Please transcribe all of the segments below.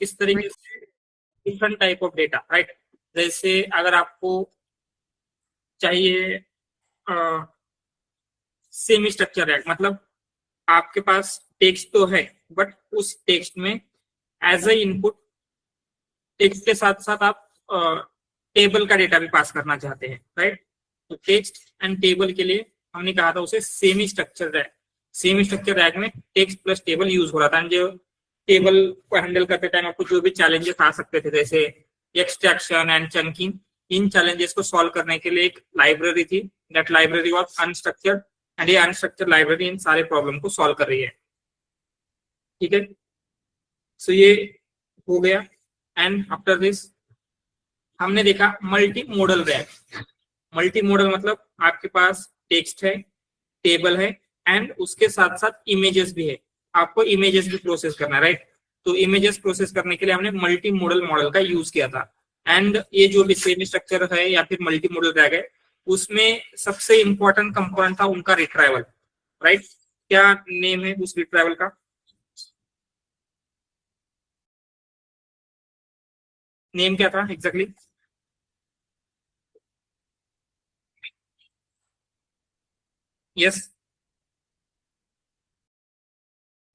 इस तरीके से different type of data, right. जैसे अगर आपको चाहिए सेमी स्ट्रक्चर रैक, मतलब आपके पास टेक्स्ट तो है बट उस टेक्स्ट में एज अ इनपुट टेक्स्ट के साथ साथ आप टेबल का डेटा भी पास करना चाहते हैं, राइट। तो टेक्स्ट एंड टेबल के लिए हमने कहा था उसे semi structure rack. Semi structure rack में टेक्स्ट प्लस टेबल यूज हो रहा था, जो टेबल को हैंडल करते टाइम आपको जो भी चैलेंजेस आ सकते थे जैसे extraction and chunking, in challenges को सॉल्व करने के लिए एक लाइब्रेरी थी, that library was unstructured, and ये अनस्ट्रक्चर्ड लाइब्रेरी इन सारे प्रॉब्लम को सॉल्व कर रही है, ठीक है। सो ये हो गया। एंड आफ्टर दिस हमने देखा multi model rack. Multi modal मतलब आपके पास टेक्स्ट है, टेबल है एंड उसके साथ साथ इमेजेस भी है, आपको इमेजेस भी प्रोसेस करना है, राइट। तो इमेजेस प्रोसेस करने के लिए हमने मल्टी मॉडल मॉडल का यूज किया था। एंड ये जो भी सेमी स्ट्रक्चर है या फिर मल्टी मॉडल रैक है, उसमें सबसे इंपॉर्टेंट कंपोनेंट था उनका रिट्राइवल, राइट। क्या नेम है उस रिट्राइवल का? नेम क्या था exactly? Yes,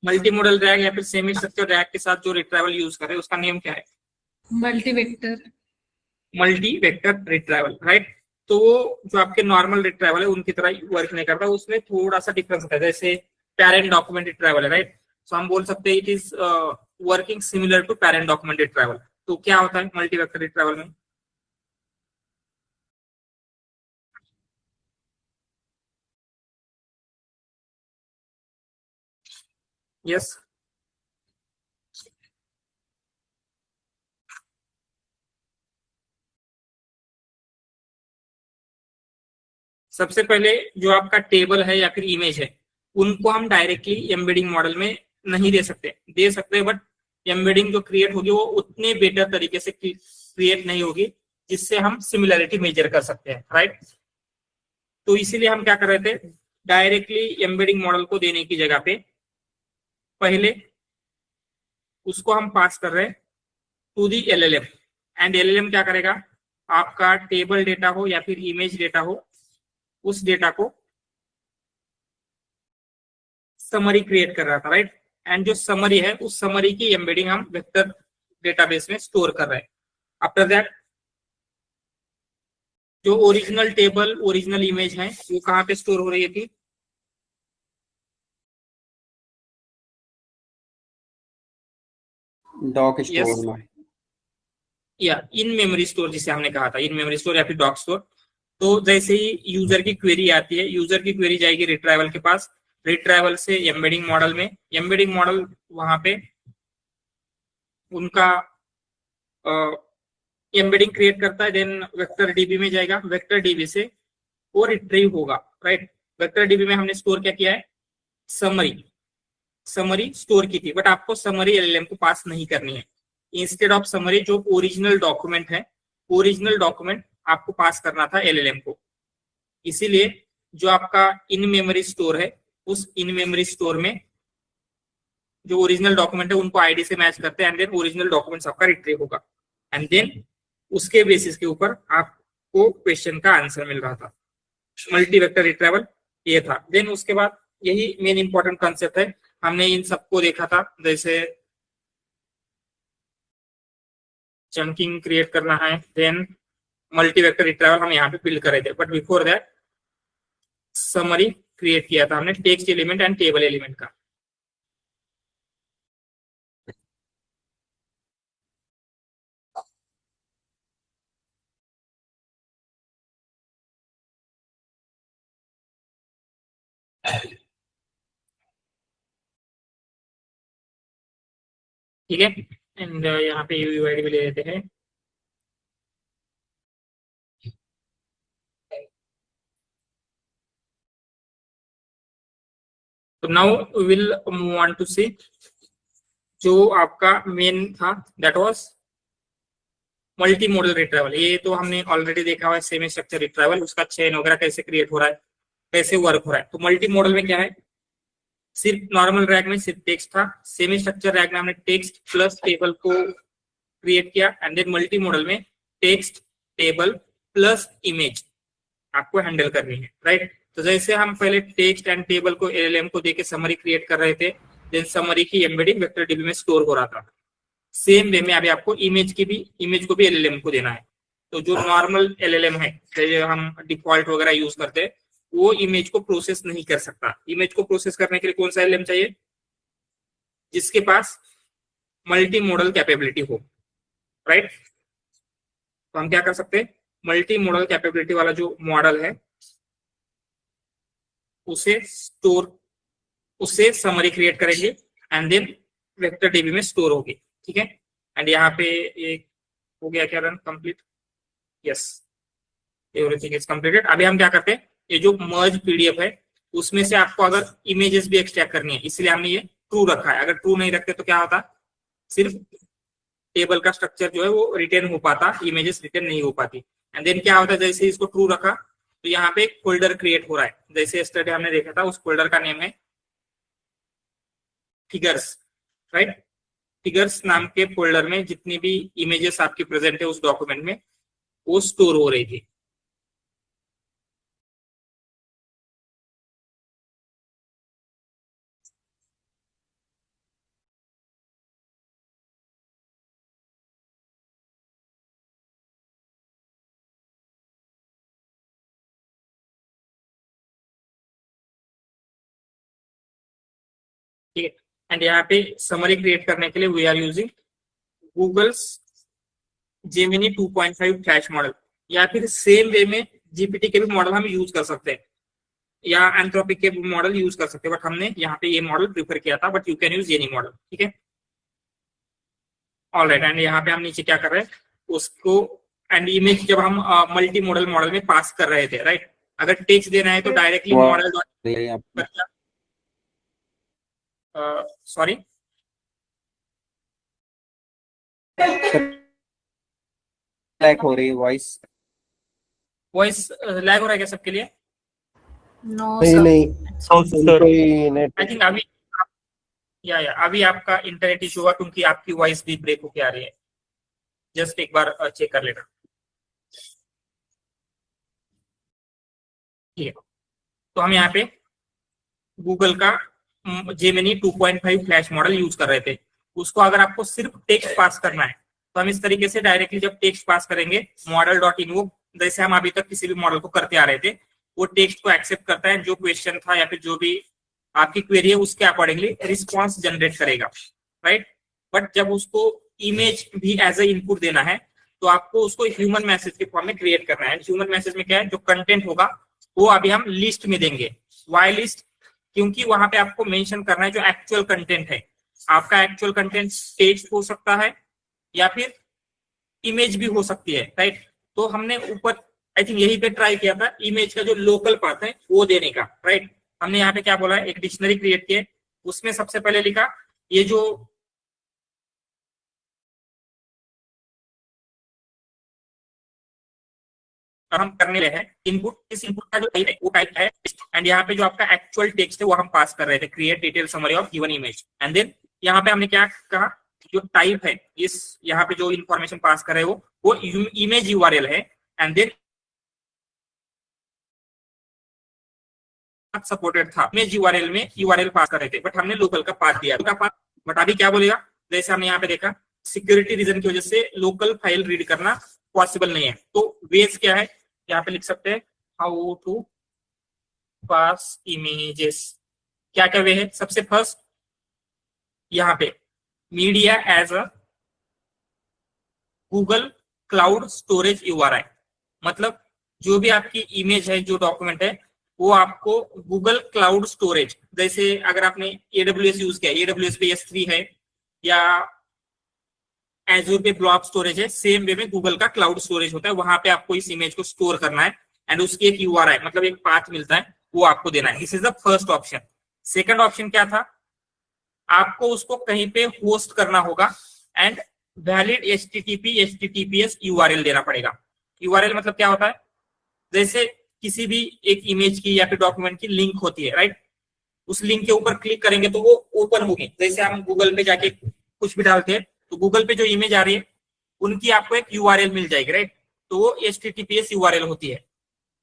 multi model rack या फिर सेमी स्ट्रक्चर रैक के साथ जो रिट्राइवल यूज कर रहे हैं उसका नेम क्या है? Multi vector. Multi vector retrieval, right. तो वो जो आपके नॉर्मल रिट्राइवल है उनकी तरह वर्क नहीं करता, उसमें थोड़ा सा डिफरेंस होता है। जैसे पेरेंट डॉक्यूमेंट रिट्राइवल है, राइट। सो हम बोल सकते हैं it is working similar to parent document retrieval. तो क्या होता है मल्टी वेक्टर रिट्राइवल में? यस, सबसे पहले जो आपका टेबल है या फिर इमेज है उनको हम डायरेक्टली एम्बेडिंग मॉडल में नहीं दे सकते, दे सकते हैं बट एम्बेडिंग जो क्रिएट होगी वो उतने बेटर तरीके से क्रिएट नहीं होगी जिससे हम सिमिलरिटी मेजर कर सकते हैं, राइट। तो इसीलिए हम क्या कर रहे थे, डायरेक्टली एम्बेडिंग मॉडल को देने की जगह पे पहले उसको हम पास कर रहे हैं to the LLM. And LLM क्या करेगा, आपका टेबल डेटा हो या फिर इमेज डेटा हो, उस डेटा को समरी क्रिएट कर रहा था, राइट। एंड जो समरी है उस समरी की एम्बेडिंग हम वेक्टर डेटाबेस में स्टोर कर रहे हैं। आफ्टर दैट जो ओरिजिनल टेबल ओरिजिनल इमेज है वो कहाँ पे स्टोर हो रही थी? डॉक स्टोर में, या इन मेमोरी स्टोर जिसे हमने कहा था, इन मेमोरी स्टोर या फिर डॉक स्टोर। तो जैसे ही यूजर की क्वेरी आती है, यूजर की क्वेरी जाएगी रिट्राइवल के पास, रिट्राइवल से एम्बेडिंग मॉडल में, एम्बेडिंग मॉडल वहां पे उनका एम्बेडिंग क्रिएट करता है, देन वेक्टर डीबी में जाएगा, वेक्टर डीबी से वो रिट्रीव होगा, राइट। वेक्टर डीबी में हमने स्टोर क्या किया है, समरी, समरी स्टोर की थी बट आपको समरी एलएलएम को पास नहीं करनी है। इंस्टेड ऑफ समरी जो ओरिजिनल डॉक्यूमेंट है, ओरिजिनल डॉक्यूमेंट आपको पास करना था एलएलएम को। इसीलिए जो आपका इन मेमोरी स्टोर है, उस इन मेमोरी स्टोर में जो ओरिजिनल डॉक्यूमेंट है उनको आईडी से मैच करते हैं एंड देन ओरिजिनल डॉक्यूमेंट्स आपका रिट्रीव होगा। एंड देन उसके बेसिस के ऊपर आपको क्वेश्चन का आंसर मिल रहा था। मल्टी वेक्टर रिट्राइवल ये था। देन उसके बाद यही मेन इंपॉर्टेंट कंसेप्ट है, हमने इन सबको देखा था, जैसे चंकिंग क्रिएट करना है, देन मल्टी वेक्टर रिट्राइवल हम यहाँ पे बिल्ड कर रहे थे, but before that summary create किया था हमने text element and table element का। ठीक है, एंड यहाँ पे यूआईडी भी ले लेते हैं। तो now we will move on to see जो आपका मेन था, that was multi modal retrieval. ये तो हमने ऑलरेडी देखा हुआ है, सेमी स्ट्रक्चर रिट्राइवल, उसका चेन वगैरह कैसे क्रिएट हो रहा है, कैसे वर्क हो रहा है। तो मल्टी मॉडल में क्या है, सिर्फ नॉर्मल रैक में सिर्फ टेक्स्ट था, सेमी स्ट्रक्चर रैक में हमने टेक्स्ट प्लस टेबल को क्रिएट किया एंड देन मल्टी मॉडल में टेक्स्ट टेबल प्लस इमेज आपको हैंडल करनी है, राइट। तो जैसे हम पहले टेक्स्ट एंड टेबल को एलएलएम को देके समरी क्रिएट कर रहे थे, देन समरी की एम्बेडिंग वेक्टर डीबी में स्टोर हो रहा था, सेम वे में अभी आपको इमेज को भी एलएलएम को देना है। तो जो नॉर्मल एलएलएम है, जो हम डिफॉल्ट वगैरह यूज करते हैं, वो इमेज को प्रोसेस नहीं कर सकता। इमेज को प्रोसेस करने के लिए कौन सा एलएलएम चाहिए? जिसके पास मल्टी मॉडल कैपेबिलिटी हो, राइट। तो हम क्या कर सकते हैं, मल्टी मॉडल कैपेबिलिटी वाला जो मॉडल है उससे समरी क्रिएट करेंगे एंड देन वेक्टर डीबी में स्टोर होगी, ठीक है। एंड यहाँ पे एक हो गया क्या run complete, yes, everything is completed. अभी हम क्या करते हैं, ये जो मर्ज पीडीएफ है उसमें से आपको अगर इमेजेस भी एक्सट्रैक्ट करनी है, इसलिए हमने ये ट्रू रखा है। अगर ट्रू नहीं रखते तो क्या होता, सिर्फ टेबल का स्ट्रक्चर जो है वो रिटेन हो पाता, इमेजेस रिटेन नहीं हो पाती। एंड देन क्या होता है, जैसे इसको ट्रू रखा तो यहाँ पे एक फोल्डर क्रिएट हो रहा है, जैसे यस्टरडे हमने देखा था, उस फोल्डर का नेम है फिगर्स, राइट। फिगर्स नाम के फोल्डर में जितनी भी इमेजेस आपकी प्रेजेंट है उस डॉक्यूमेंट में, वो स्टोर हो रही थी। ठीक है, एंड यहाँ पे समरी क्रिएट करने के लिए we are using Google's Gemini 2.5 flash model, या फिर सेम वे में जीपीटी के भी मॉडल हम यूज कर सकते हैं, या एंथ्रोपिक के मॉडल यूज कर सकते हैं, बट हमने यहाँ पे ये मॉडल प्रीफर किया था, but you can use any model, ठीक है। ऑलराइट, एंड यहाँ पे हम नीचे क्या कर रहे हैं उसको, एंड इमेज जब हम मल्टी मॉडल में पास कर रहे थे, राइट। अगर टेक्स्ट देना है तो डायरेक्टली मॉडल सॉरी लैग हो रही है, वॉइस लैग हो रहा है क्या सबके लिए? नहीं कोई नेट, आई थिंक अभी या अभी आपका इंटरनेट इशू हुआ, क्योंकि आपकी वॉइस भी ब्रेक होके आ रही है। जस्ट एक बार चेक कर लेना, ठीक है। तो हम यहाँ पे गूगल का जेमिनी 2.5 फ्लैश मॉडल यूज कर रहे थे। उसको अगर आपको सिर्फ टेक्स्ट पास करना है तो हम इस तरीके से डायरेक्टली जब टेक्स्ट पास करेंगे मॉडल डॉट इन, वो जैसे हम अभी तक किसी भी मॉडल को करते आ रहे थे, वो टेक्स्ट को एक्सेप्ट करता है, जो क्वेश्चन था या फिर जो भी आपकी क्वेरी है उसके अकॉर्डिंगली रिस्पॉन्स जनरेट करेगा, राइट। बट जब उसको इमेज भी एज ए इनपुट देना है तो आपको उसको ह्यूमन मैसेज के फॉर्म में क्रिएट करना है। ह्यूमन मैसेज में क्या है, जो कंटेंट होगा वो अभी हम लिस्ट में देंगे, वाई लिस्ट, क्योंकि वहां पे आपको मेंशन करना है जो एक्चुअल कंटेंट है। आपका एक्चुअल कंटेंट टेक्स्ट हो सकता है या फिर इमेज भी हो सकती है, राइट। तो हमने ऊपर आई थिंक यही पे ट्राई किया था इमेज का जो लोकल पार्ट है वो देने का, राइट। हमने यहाँ पे क्या बोला है, एक डिक्शनरी क्रिएट किए, उसमें सबसे पहले लिखा ये जो हम करने रहे हैं इनपुट, इस इनपुट का जो टाइप है वो टाइप है, एंड यहाँ पे जो आपका एक्चुअल टेक्स्ट है वो हम पास कर रहे थे, create detail summary of given image. And then यहाँ पे हमने क्या कहा, जो टाइप है इस यहाँ पे जो इंफॉर्मेशन पास कर रहे हो वो इमेज यूआरएल है, एंड देन सपोर्टेड था, इमेज यूआरएल में यूआरएल पास कर रहे थे, बट हमने लोकल का पाथ दिया था। बट अभी क्या बोलेगा, जैसे हमने यहाँ पे देखा सिक्योरिटी रीजन की वजह से लोकल फाइल रीड करना पॉसिबल नहीं है। तो वेज क्या है, यहाँ पे लिख सकते हैं हाउ टू पास इमेजेस। क्या क्या वे है, सबसे फर्स्ट यहाँ पे media as a Google cloud storage URI, मतलब जो भी आपकी इमेज है, जो डॉक्यूमेंट है, वो आपको गूगल क्लाउड स्टोरेज, जैसे अगर आपने AWS यूज किया, AWS पे S3 है या एजूर पे ब्लॉक स्टोरेज है, सेम वे में गूगल का क्लाउड स्टोरेज होता है, वहां पे आपको इस इमेज को स्टोर करना है एंड उसकी एक यूआरआई मतलब एक पाथ मिलता है, वो आपको देना है। This is the first option. Second option क्या था, आपको उसको कहीं पे होस्ट करना होगा एंड वैलिड HTTP/HTTPS यूआरएल देना पड़ेगा। यूआरएल मतलब क्या होता है, जैसे किसी भी एक इमेज की या फिर डॉक्यूमेंट की लिंक होती है, राइट। उस लिंक के ऊपर क्लिक करेंगे तो वो ओपन होगी। जैसे हम गूगल पे जाके कुछ भी डालते हैं तो गूगल पे जो इमेज आ रही है उनकी आपको एक यूआरएल मिल जाएगी, राइट। तो वो HTTPS यूआरएल होती है,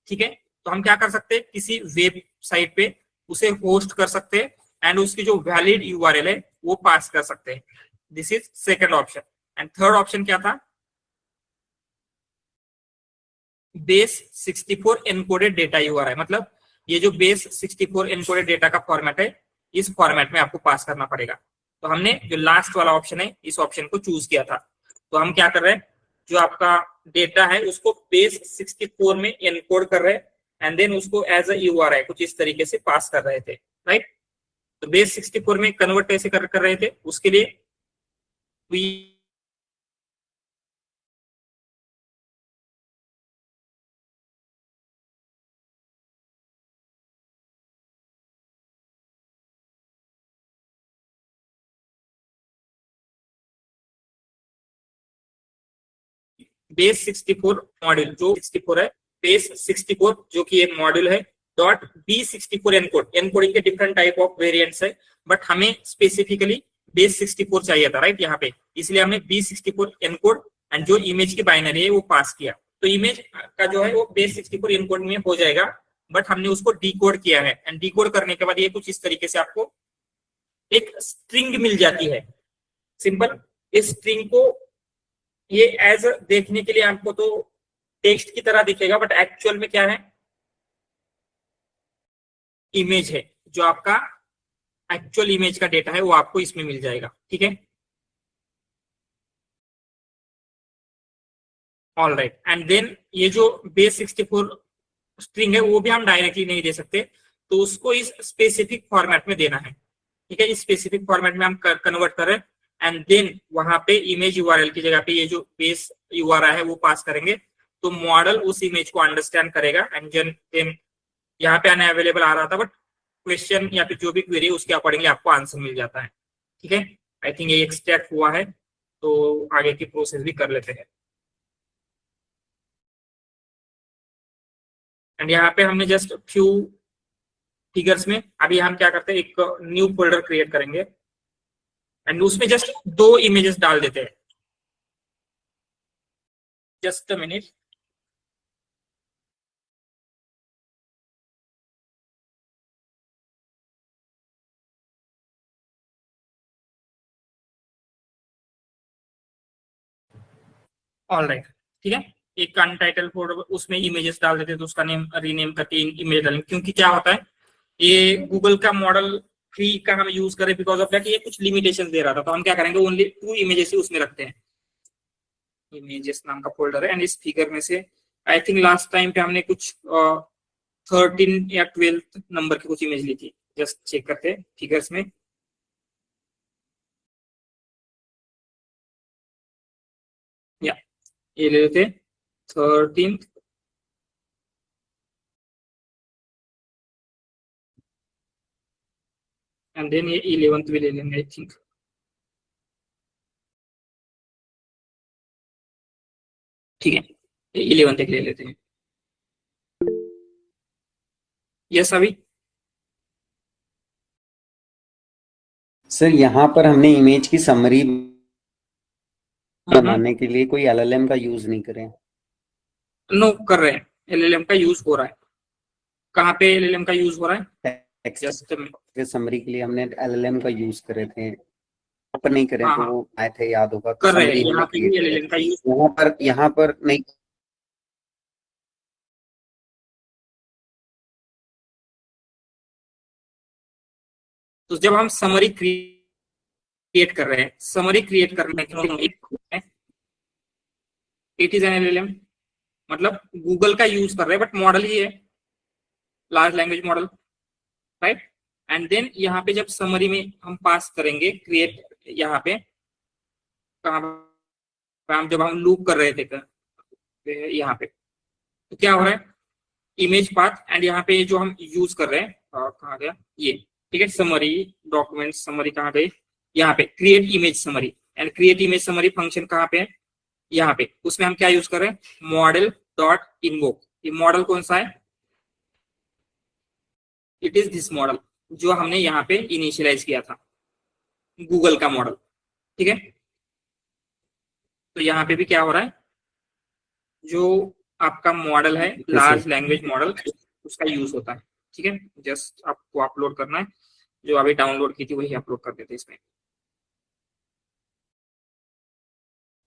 ठीक है। तो हम क्या कर सकते हैं, किसी वेबसाइट पे उसे होस्ट कर सकते हैं एंड उसकी जो वैलिड यूआरएल है वो पास कर सकते हैं। This is second option. And third option क्या था, बेस 64 एनकोडेड डेटा यूआरएल, मतलब ये जो बेस 64 एनकोडेड डेटा का फॉर्मेट है, इस फॉर्मेट में आपको पास करना पड़ेगा। तो हमने जो लास्ट वाला ऑप्शन है इस ऑप्शन को चूज किया था। तो हम क्या कर रहे हैं, जो आपका डेटा है उसको बेस 64 में एनकोड कर रहे हैं एंड देन उसको एज अ यूआरएल कुछ इस तरीके से पास कर रहे थे, राइट। तो बेस 64 में कन्वर्ट कैसे कर रहे थे, उसके लिए बेस 64 मॉड्यूल, जो 64 है, बेस 64 जो कि एक मॉड्यूल है, डॉट B64 एनकोड। एनकोडिंग के डिफरेंट टाइप ऑफ वेरिएंट्स है, बट हमें स्पेसिफिकली बेस 64 चाहिए था, राइट, यहाँ पे। इसलिए हमने B64 एनकोड एंड जो इमेज की बाइनरी है वो पास किया। तो इमेज का जो है वो बेस 64 एनकोड में हो जाएगा, बट हमने उसको डिकोड किया है एंड डिकोड करने के बाद ये कुछ इस तरीके से आपको एक स्ट्रिंग मिल जाती है, सिंपल। इस स्ट्रिंग को ये एज देखने के लिए आपको तो टेक्स्ट की तरह दिखेगा, बट एक्चुअल में क्या है, इमेज है। जो आपका एक्चुअल इमेज का डेटा है वो आपको इसमें मिल जाएगा, ठीक है। All right. एंड देन ये जो बेस 64 स्ट्रिंग है वो भी हम डायरेक्टली नहीं दे सकते, तो उसको इस स्पेसिफिक फॉर्मेट में देना है, ठीक है। इस स्पेसिफिक फॉर्मेट में हम कन्वर्ट करें एंड देन वहां पे इमेज यूआरएल की जगह पे ये जो बेस यूआरएल है वो पास करेंगे। तो मॉडल उस इमेज को अंडरस्टैंड करेगा एंड देन यहाँ पे अनअवेलेबल आ रहा था, बट क्वेश्चन या फिर जो भी क्वेरी उसके अकॉर्डिंगली आपको आंसर मिल जाता है, ठीक है। आई थिंक ये एक्सट्रैक्ट हुआ है, तो आगे की प्रोसेस भी कर लेते हैं। एंड यहाँ पे हमने जस्ट फ्यू फिगर्स में, अभी हम क्या करते हैं, एक न्यू फोल्डर क्रिएट करेंगे एंड उसमें जस्ट 2 इमेजेस डाल देते हैं। Just a minute. All right, ठीक है। एक अनटाइटल फोल्डर उसमें इमेजेस डाल देते हैं, तो उसका नेम रीनेम करके इमेज डालेंगे, क्योंकि क्या होता है, ये गूगल का मॉडल 3 का हम यूज करें बिकॉज ऑफ दैट ये कुछ लिमिटेशन दे रहा था। तो हम क्या करेंगे, ओनली 2 इमेजेस ही उसमें रखते हैं। इमेजेस नाम का फोल्डर है एंड इस फिगर में से आई थिंक लास्ट टाइम पे हमने कुछ 13 या 12 नंबर की कुछ इमेज ली थी। जस्ट चेक करते हैं फिगर्स में। या ये ले लेते 13 एंड देन ये 11th भी ले लेंगे आई थिंक। ठीक है, 11th एक ले लेते हैं। यस अभी सर यहाँ पर हमने इमेज की समरी बनाने के लिए कोई LLM का यूज नहीं करें। नो कर रहे हैं, LLM का यूज हो रहा है। कहाँ पे LLM का यूज हो रहा है, टेक्स्ट के समरी के लिए हमने LLM का यूज करे थे, पर नहीं करें तो वो आए थे, याद होगा। कर रहे हैं, यहाँ पे भी LLM का यूज, यहाँ पर नहीं। तो जब हम समरी क्रिएट कर रहे हैं, समरी क्रिएट करने के लिए इट इज एन LLM, मतलब गूगल का यूज कर रहे हैं, बट मॉडल ही है, large language model, right. And then यहाँ पे जब समरी में हम पास करेंगे क्रिएट, यहाँ पे कहाँ जब हम लूप कर रहे थे यहाँ पे, तो क्या हो रहा है, इमेज पाथ एंड यहाँ पे जो हम यूज कर रहे हैं कहाँ गया ये, ठीक है। समरी डॉक्यूमेंट समरी कहाँ गई, यहाँ पे create image summary and create image summary function कहाँ पे है, यहाँ पे। उसमें हम क्या यूज कर रहे हैं, मॉडल डॉट इनवोक। ये मॉडल कौन सा है, इट इज दिस मॉडल जो हमने यहाँ पे इनिशियलाइज किया था, गूगल का मॉडल, ठीक है। तो यहाँ पे भी क्या हो रहा है, जो आपका मॉडल है लार्ज लैंग्वेज मॉडल उसका यूज होता है। ठीक है, जस्ट आपको अपलोड करना है, जो अभी डाउनलोड की थी वही अपलोड कर देते इसमें।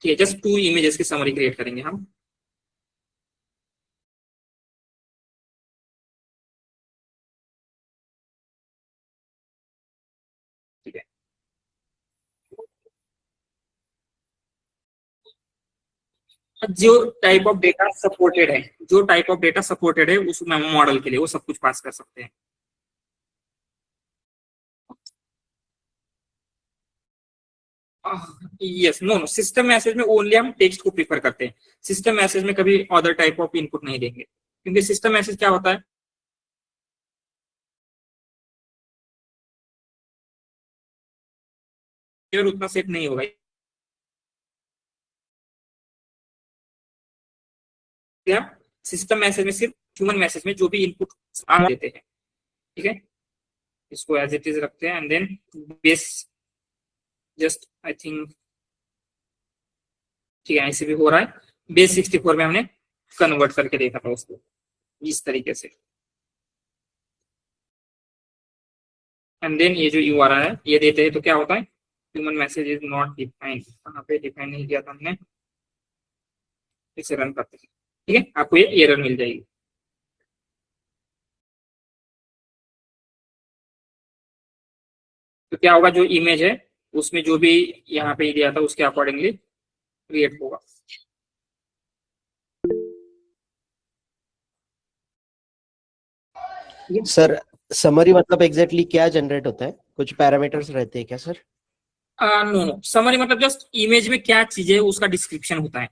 ठीक है, जस्ट 2 इमेजेस की समरी क्रिएट करेंगे हम। ठीक है, जो टाइप ऑफ डेटा सपोर्टेड है, जो टाइप ऑफ डेटा सपोर्टेड है उस मॉडल के लिए वो सब कुछ पास कर सकते हैं। Yes, no no, system message में ओनली हम टेक्स्ट को प्रीफर करते हैं। सिस्टम मैसेज में कभी अदर टाइप ऑफ इनपुट नहीं देंगे, क्योंकि सिस्टम मैसेज क्या होता है, उतना सेट नहीं होगा। सिस्टम मैसेज में सिर्फ ह्यूमन मैसेज में जो भी इनपुट देते हैं। ठीक है, इसको एज इट इज रखते हैं and then base just I think, ठीक है, ऐसे भी हो रहा है। बेस 64 में हमने कन्वर्ट करके देखा था उसको इस तरीके से। एंड देन ये जो URL है ये देते हैं तो क्या होता है, human message is not defined, कहाँ पे डिफाइन नहीं किया था हमने, इसे रन करते हैं। ठीक है, आपको ये एरर मिल जाएगी। तो क्या होगा, जो इमेज है उसमें जो भी यहाँ पे दिया था उसके अकॉर्डिंगली क्रिएट होगा। सर समरी मतलब एग्जैक्टली क्या जनरेट होता है, कुछ पैरामीटर्स रहते हैं क्या सर? नो नो, समरी मतलब जस्ट इमेज में क्या चीजें उसका डिस्क्रिप्शन होता है।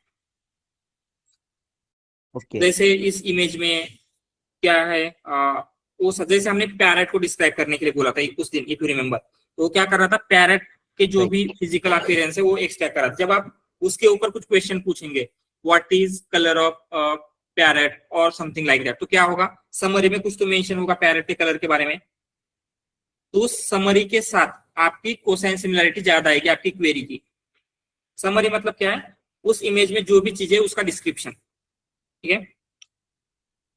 ओके। जैसे इस इमेज में क्या है, वो जैसे हमने पैरेट को डिस्क्राइब करने के लिए बोला था उस दिन, इफ यू रिमेम्बर, तो क्या कर रहा था, पैरेट के जो भी फिजिकल अपीयरेंस है वो एक्सट्रैक्ट कर रहा था। जब आप उसके ऊपर कुछ क्वेश्चन पूछेंगे, what is colour of parrot और समथिंग लाइक दैट, तो क्या होगा, समरी में कुछ तो मेंशन होगा पैरेट के कलर के बारे में। तो उस समरी के साथ आपकी कोसाइन सिमिलरिटी ज्यादा आएगी आपकी क्वेरी की। समरी मतलब क्या है, उस इमेज में जो भी चीज है उसका डिस्क्रिप्शन। ठीक है,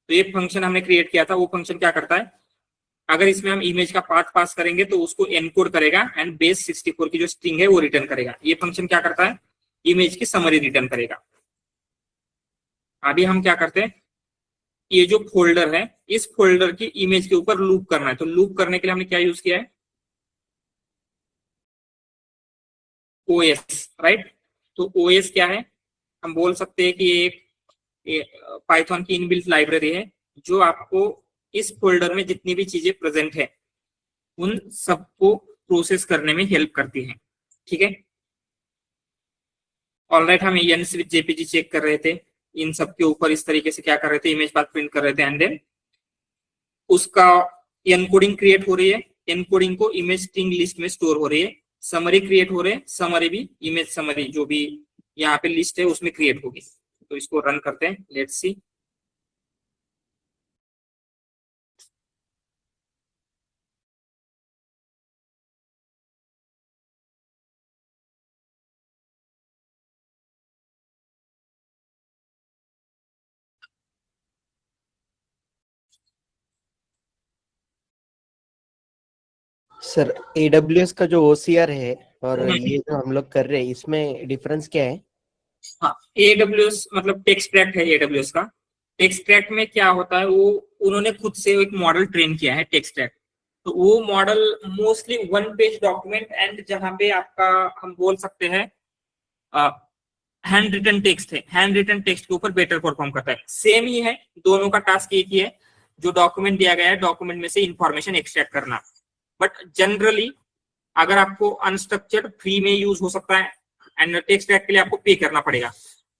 तो ये फंक्शन हमने क्रिएट किया था, वो फंक्शन क्या करता है, अगर इसमें हम इमेज का पाथ पास करेंगे तो उसको एनकोड करेगा एंड बेस 64 की जो स्ट्रिंग है वो रिटर्न करेगा। ये फंक्शन क्या करता है, इमेज की समरी रिटर्न करेगा। अभी हम क्या करते हैं, ये जो फोल्डर है इस फोल्डर की इमेज के ऊपर लूप करना है। तो लूप करने के लिए हमने क्या यूज किया है, OS, राइट। तो OS क्या है, हम बोल सकते हैं कि एक पाइथन की इनबिल्ट लाइब्रेरी है जो आपको इस फोल्डर में जितनी भी चीजें प्रेजेंट है उन सबको प्रोसेस करने में हेल्प करती है। ठीक है, ऑलराइट, हम NC/JPG चेक कर रहे थे, इन सब के ऊपर इस तरीके से क्या कर रहे थे, इमेज पाथ प्रिंट कर रहे थे एंड देन उसका एनकोडिंग क्रिएट हो रही है। एनकोडिंग को इमेज स्ट्रिंग लिस्ट में स्टोर हो रही है, समरी क्रिएट हो रहे हैं, समरी भी इमेज समरी जो भी यहाँ पे लिस्ट है उसमें क्रिएट होगी। तो इसको रन करते हैं, लेट्स सी। सर AWS का जो OCR है और ये जो हम लोग कर रहे हैं इसमें डिफरेंस क्या है? हाँ, AWS मतलब टेक्सट्रैक्ट है AWS का। टेक्सट्रैक्ट में क्या होता है, वो उन्होंने खुद से एक मॉडल ट्रेन किया है टेक्सट्रैक्ट। तो वो model mostly 1 page document and जहां पे आपका हम बोल सकते हैं हैंड रिटन टेक्स्ट है, हैंड रिटन टेक्स्ट के ऊपर बेटर परफॉर्म करता है। सेम ही है, दोनों का टास्क एक ही है, जो डॉक्यूमेंट दिया गया है डॉक्यूमेंट में से इंफॉर्मेशन एक्सट्रैक्ट करना। बट जनरली अगर आपको अनस्ट्रक्चर्ड फ्री में यूज हो सकता है एंड टेक्सट्रैक्ट के लिए आपको पे करना पड़ेगा।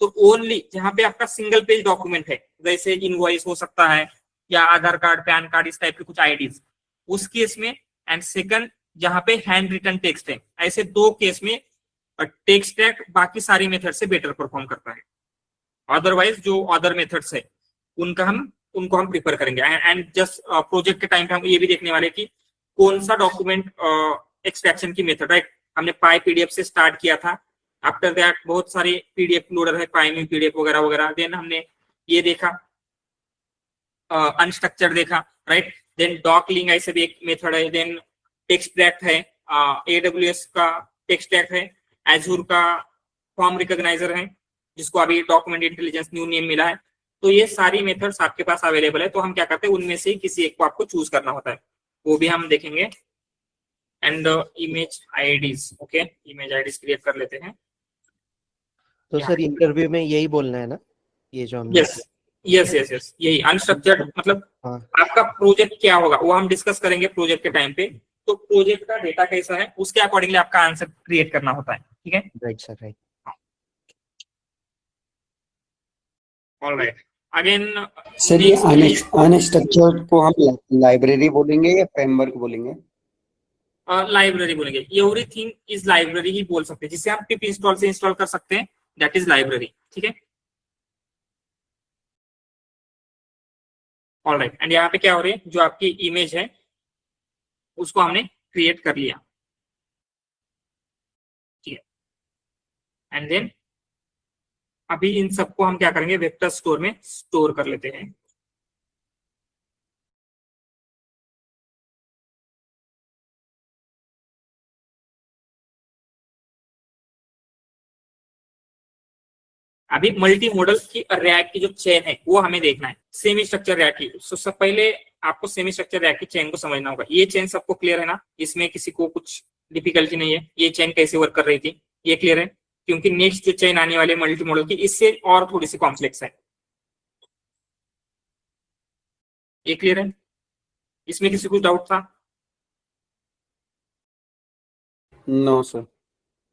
तो ओनली जहां पे आपका सिंगल पेज डॉक्यूमेंट है, जैसे इनवॉइस हो सकता है या आधार कार्ड, पैन कार्ड, इस टाइप के कुछ आईडीज, उस केस में, एंड सेकंड जहां पे हैंड रिटन टेक्स्ट है, ऐसे 2 केस में टेक्सट्रैक्ट बाकी सारी मेथड से बेटर परफॉर्म करता है। अदरवाइज जो अदर मेथड्स है उनको हम प्रीफर करेंगे। एंड जस्ट प्रोजेक्ट के टाइम पे हम ये भी देखने वाले कि कौन सा डॉक्यूमेंट एक्सट्रैक्शन की मेथड, राइट। हमने PyPDF से स्टार्ट किया था, आफ्टर दैट बहुत सारे पीडीएफ लोडर है, पाइमी पीडीएफ वगैरह वगैरह। देन हमने ये देखा अनस्ट्रक्चर्ड देखा, राइट। देन डॉकलिंग ऐसे भी एक मेथड है। देन टेक्स्ट्रैक्ट है, AWS का टेक्स्ट्रैक्ट है, एजूर का फॉर्म रिकॉग्नाइजर है जिसको अभी डॉक्यूमेंट इंटेलिजेंस न्यू नेम मिला है। तो ये सारी मेथड्स आपके पास अवेलेबल है। तो हम क्या करते हैं, उनमें से किसी एक को आपको चूज करना होता है, वो भी हम देखेंगे। And image IDs, okay, image IDs create कर लेते हैं। तो सर इंटरव्यू में यही बोलना है ना, ये जो हमने यस यस यस यस, यही अनस्ट्रक्चर्ड मतलब हाँ आपका प्रोजेक्ट क्या होगा वो हम डिस्कस करेंगे प्रोजेक्ट के टाइम पे। तो प्रोजेक्ट का डेटा कैसा है उसके अकॉर्डिंगली आपका आंसर क्रिएट करना होता है, ठीक है। Right sir, right. Alright, again sir ये अनस्ट्रक्चर्ड को हम लाइब्रेरी बोलेंगे या फ्रेमवर्क बोलेंगे? लाइब्रेरी बोलेंगे, एवरीथिंग इज लाइब्रेरी ही बोल सकते हैं, जिसे हम पिप इंस्टॉल से इंस्टॉल कर सकते हैं, दैट इज लाइब्रेरी, ठीक है। ऑलराइट, एंड यहाँ पे क्या हो रही है, जो आपकी इमेज है उसको हमने क्रिएट कर लिया, ठीक है। एंड देन अभी इन सबको हम क्या करेंगे, वेक्टर स्टोर में स्टोर कर लेते हैं। अभी मल्टी मॉडल की रैक की जो चेन है वो हमें देखना है, सेमी स्ट्रक्चर रैक की। तो सब पहले आपको सेमी स्ट्रक्चर रैक की चेन को समझना होगा। ये चेन सबको क्लियर है ना, इसमें किसी को कुछ डिफिकल्टी नहीं है, ये चेन कैसे वर्क कर रही थी ये क्लियर है। क्योंकि नेक्स्ट जो चेन आने वाली है मल्टी मॉडल की, इससे और थोड़ी सी कॉम्प्लेक्स है, ये क्लियर है। इसमें किसी को डाउट था? No sir.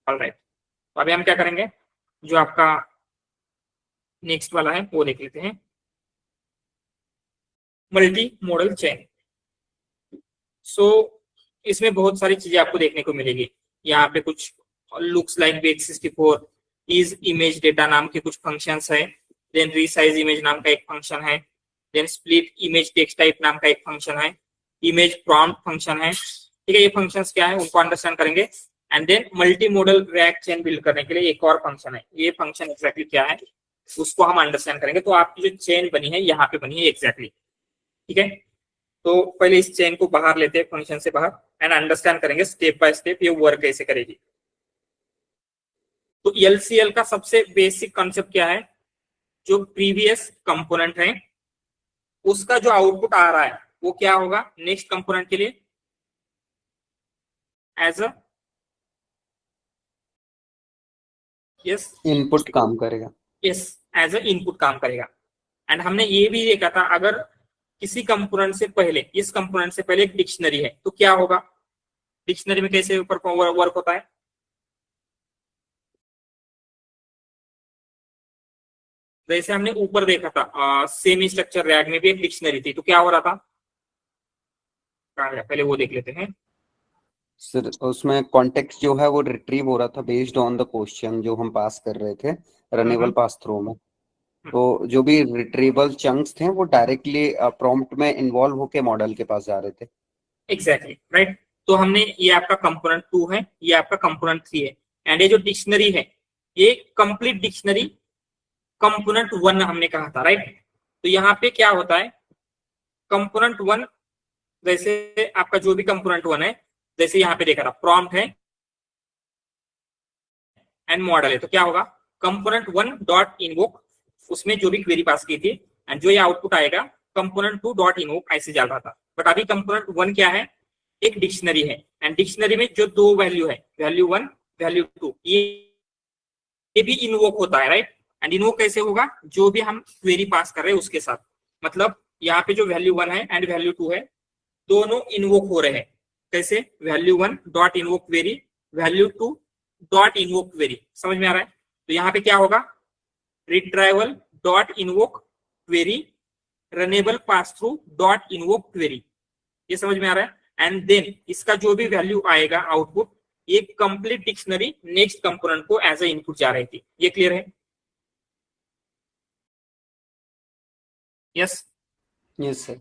ऑलराइट, तो अभी हम क्या करेंगे, जो आपका नेक्स्ट वाला है वो देख लेते हैं, मल्टी मॉडल चेन। सो इसमें बहुत सारी चीजें आपको देखने को मिलेगी। यहाँ पे कुछ looks like base64 is image data नाम के कुछ फंक्शंस है। देन रीसाइज इमेज नाम का एक फंक्शन है। Then split image text type नाम का एक फंक्शन है। इमेज प्रॉम्प्ट फंक्शन है, ठीक है। ये फंक्शंस क्या है उनको अंडरस्टैंड करेंगे। And then multi model RAG chain build करने के लिए एक और फंक्शन है, ये फंक्शन एक्जैक्टली क्या है उसको हम अंडरस्टैंड करेंगे। तो आपकी जो चेन बनी है यहाँ पे बनी है एग्जैक्टली, ठीक है। तो पहले इस चेन को बाहर लेते हैं फंक्शन से बाहर, एंड अंडरस्टैंड करेंगे स्टेप बाय स्टेप ये वर्क कैसे करेगी। तो एलसीएल का सबसे बेसिक कॉन्सेप्ट क्या है, जो प्रीवियस कंपोनेंट है उसका जो आउटपुट आ रहा है वो क्या होगा नेक्स्ट कंपोनेंट के लिए, एज अ यस इनपुट काम करेगा। यस, एज अ इनपुट काम करेगा। एंड हमने ये भी देखा था, अगर किसी कंपोनेंट से पहले, इस कंपोनेंट से पहले एक डिक्शनरी है तो क्या होगा, डिक्शनरी में कैसे वर्क होता है। जैसे हमने ऊपर देखा था सेमी स्ट्रक्चर रैक में भी एक डिक्शनरी थी, तो क्या हो रहा था, पहले वो देख लेते हैं। सर उसमें कॉन्टेक्स्ट जो है वो रिट्रीव हो रहा था बेस्ड ऑन द क्वेश्चन जो हम पास कर रहे थे रनेबल पास थ्रू में। तो जो भी रिट्रीवेबल चंक्स थे वो डायरेक्टली प्रॉम्प्ट में इन्वॉल्व होके मॉडल के पास जा रहे थे। Exactly right. तो हमने ये आपका कंपोनेंट 2 है, ये आपका कंपोनेंट 3 है, एंड ये जो डिक्शनरी है ये कंप्लीट डिक्शनरी कंपोनेंट 1 हमने कहा था, राइट। तो यहाँ पे क्या होता है, कंपोनेंट 1 जैसे आपका जो भी कंपोनेंट 1 है, जैसे यहाँ पे देखा था प्रॉम्प्ट है एंड मॉडल है, तो क्या होगा कंपोनेंट 1 डॉट इनवोक, उसमें जो भी क्वेरी पास की थी, एंड जो ये आउटपुट आएगा कंपोनेंट 2 डॉट इनवोक ऐसे चल रहा था। बट अभी कंपोनेंट 1 क्या है, एक डिक्शनरी है, एंड डिक्शनरी में जो दो वैल्यू है, वैल्यू 1 वैल्यू 2, ये भी इनवोक होता है, राइट। एंड इनवोक कैसे होगा, जो भी हम क्वेरी पास कर रहे हैं उसके साथ, मतलब यहाँ पे जो वैल्यू 1 है एंड वैल्यू 2 है दोनों इनवोक हो रहे हैं। कैसे, value 1 dot invoke query, value 2 dot invoke query, समझ में आ रहा है। तो यहाँ पे क्या होगा, retrieval dot invoke query, runnable pass through dot invoke query, ये समझ में आ रहा है। एंड देन इसका जो भी वैल्यू आएगा आउटपुट, ये कंप्लीट डिक्शनरी नेक्स्ट कंपोनेंट को एज ए इनपुट जा रही थी, ये क्लियर है। Yes yes sir.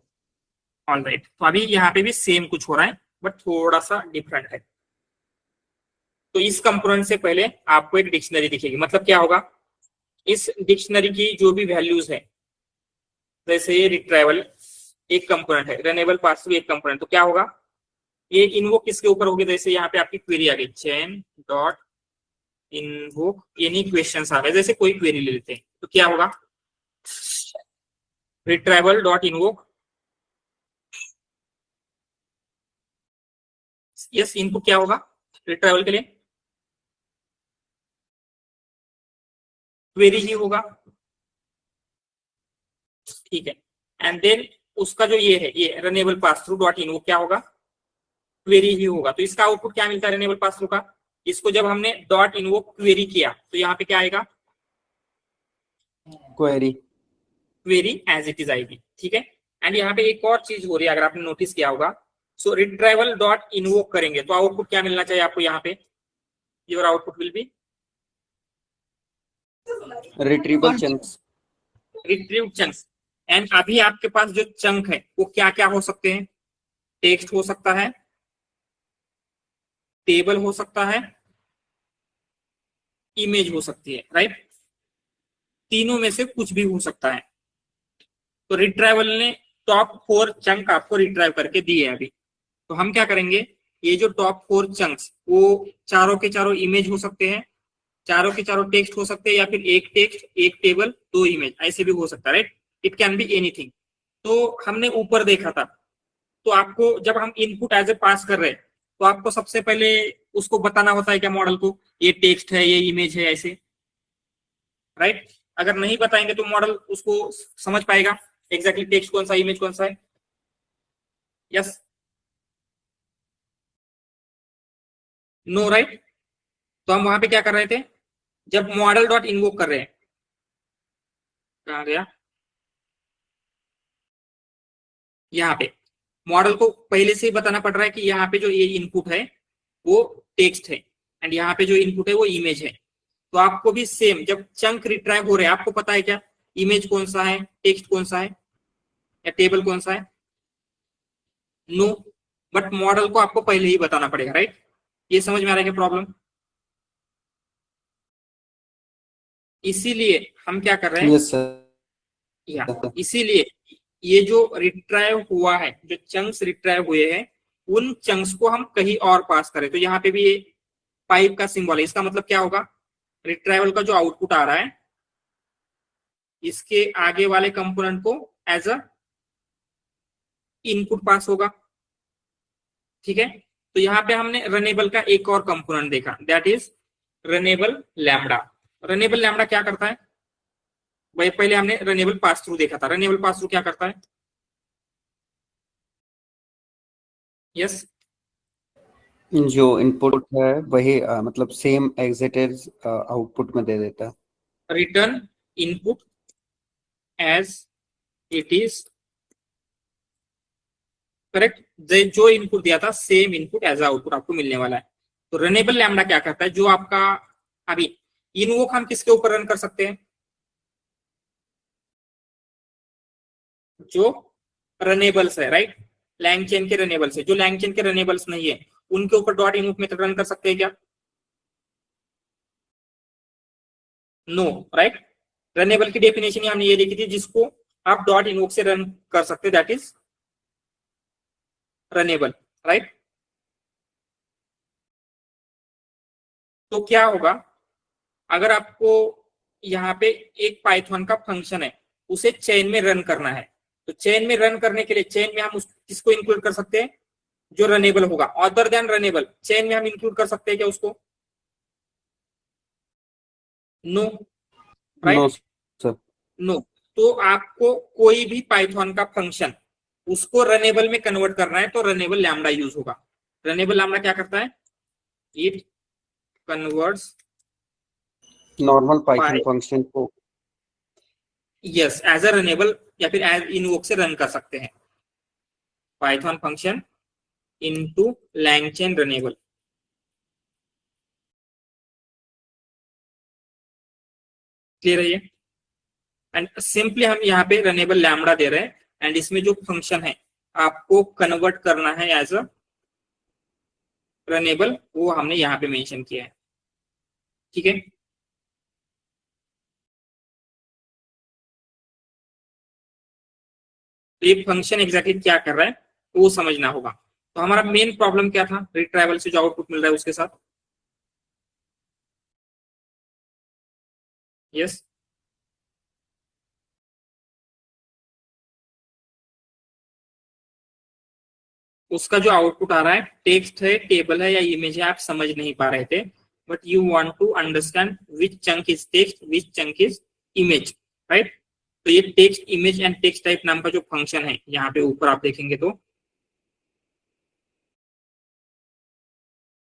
ऑलराइट, तो अभी यहाँ पे भी सेम कुछ हो रहा है बट थोड़ा सा डिफरेंट है। तो इस कंपोनेंट से पहले आपको एक डिक्शनरी दिखेगी। मतलब क्या होगा, इस डिक्शनरी की जो भी वैल्यूज है, जैसे ये रिट्राइवल एक कंपोनेंट है, रनेबल पास थ्रू एक कंपोनेंट, तो क्या होगा, ये इन्वोक किसके ऊपर होगी, जैसे यहाँ पे आपकी क्वेरी आ गई, chain dot invoke any question आ गए, जैसे कोई क्वेरी ले लेते हैं, तो क्या होगा, retrieval dot invoke, yes input क्या होगा रिट्राइवल के लिए, क्वेरी ही होगा, ठीक है। एंड देन उसका जो ये है, ये runnable pass through dot in, वो क्या होगा, क्वेरी ही होगा। तो इसका आउटपुट क्या मिलता है रनेबल पास थ्रू का, इसको जब हमने डॉट इन वो क्वेरी किया तो यहाँ पे क्या आएगा, query, query as it is आएगी, ठीक है। एंड यहाँ पे एक और चीज हो रही है, अगर आपने नोटिस किया होगा, सो रिट्राइवल डॉट इनवोक करेंगे तो आउटपुट क्या मिलना चाहिए आपको, यहाँ पे your output will be retrieval chunks, retrieve chunks. And अभी आपके पास जो चंक है वो क्या क्या हो सकते हैं, टेक्स्ट हो सकता है, टेबल हो सकता है, इमेज हो सकती है, राइट, तीनों में से कुछ भी हो सकता है। तो रिट्राइवल ने टॉप 4 चंक आपको रिट्राइव करके दिए हैं अभी, तो हम क्या करेंगे, ये जो टॉप 4 चंक्स वो चारों के चारों इमेज हो सकते हैं, चारों के चारों टेक्स्ट हो सकते हैं, या फिर एक टेक्स्ट एक टेबल 2 इमेज, ऐसे भी हो सकता है, right, it can be anything. तो हमने ऊपर देखा था, तो आपको जब हम इनपुट एज ए पास कर रहे हैं तो आपको सबसे पहले उसको बताना होता है क्या मॉडल को, ये टेक्स्ट है ये इमेज है ऐसे, राइट। अगर नहीं बताएंगे तो मॉडल उसको समझ पाएगा एग्जैक्टली टेक्स्ट कौन सा इमेज कौन सा है, यस नो, राइट। तो हम वहां पे क्या कर रहे थे, जब मॉडल डॉट इन्वोक कर रहे हैं, कहा गया, यहाँ पे मॉडल को पहले से ही बताना पड़ रहा है कि यहाँ पे जो ये इनपुट है वो टेक्स्ट है एंड यहाँ पे जो इनपुट है वो इमेज है। तो आपको भी सेम, जब चंक रिट्राइव हो रहे हैं आपको पता है क्या इमेज कौन सा है, टेक्स्ट कौन सा है, या टेबल कौन सा है, नो, बट मॉडल को आपको पहले ही बताना पड़ेगा, राइट। ये समझ में आ रहा है क्या प्रॉब्लम, इसीलिए हम क्या कर रहे हैं, यस सर, या इसीलिए ये जो रिट्राइव हुआ है, जो चंक्स रिट्राइव हुए हैं उन चंक्स को हम कहीं और पास करें। तो यहाँ पे भी ये पाइप का सिंबल है, इसका मतलब क्या होगा, रिट्राइवल का जो आउटपुट आ रहा है इसके आगे वाले कंपोनेंट को एज अ इनपुट पास होगा, ठीक है। तो यहाँ पे हमने रनेबल का एक और कंपोनेंट देखा, that is runnable lambda. Runnable lambda क्या करता है, वही पहले हमने रनेबल पास थ्रू देखा था, रनेबल पास थ्रू क्या करता है, यस जो इनपुट है वही मतलब सेम एग्जिट एज आउटपुट में दे देता है, return input as it is, correct, जो इनपुट दिया था सेम इनपुट एज आउटपुट आपको मिलने वाला है। तो रनेबल लैम्बडा क्या करता है, जो आपका अभी इनवोक हम किसके ऊपर रन कर सकते हैं, जो रनेबल्स है, राइट, लैंगचेन के रनेबल्स है, जो लैंगचेन के रनेबल्स नहीं है उनके ऊपर डॉट इनवोक मेथड रन कर सकते हैं क्या, नो, राइट। रनेबल की डेफिनेशन हमने ये देखी थी, जिसको आप डॉट इनवोक से रन कर सकते हैं, दैट इज रनेबल, राइट। तो क्या होगा, अगर आपको यहाँ पे एक पाइथन का फंक्शन है उसे चेन में रन करना है, तो चेन में रन करने के लिए चेन में हम किसको इंक्लूड कर सकते हैं, जो रनेबल होगा, अदर देन रनेबल चेन में हम इंक्लूड कर सकते हैं क्या उसको, no, no right, sir, no. तो आपको कोई भी पाइथन का फंक्शन उसको रनेबल में कन्वर्ट करना है तो रनेबल लैम्बडा यूज होगा। रनेबल लैम्बडा क्या करता है, it converts normal Python function को, यस एज अ रनेबल या फिर एज इनवोक से रन कर सकते हैं Python function into LangChain runnable, clear है ये। एंड सिंपली हम यहाँ पे रनेबल लैम्बडा दे रहे हैं एंड इसमें जो फंक्शन है आपको कन्वर्ट करना है एज अ रनेबल वो हमने यहाँ पे मेंशन किया है, ठीक है। तो ये फंक्शन एग्जैक्टली क्या कर रहा है तो वो समझना होगा। तो हमारा मेन प्रॉब्लम क्या था, रिट्राइवल से जो आउटपुट मिल रहा है उसके साथ। यस, उसका जो आउटपुट आ रहा है टेक्स्ट है, टेबल है या इमेज है, आप समझ नहीं पा रहे थे, but you want to understand which chunk is text, which chunk is image, right. तो ये text image and text type नाम का जो फंक्शन है यहाँ पे ऊपर आप देखेंगे तो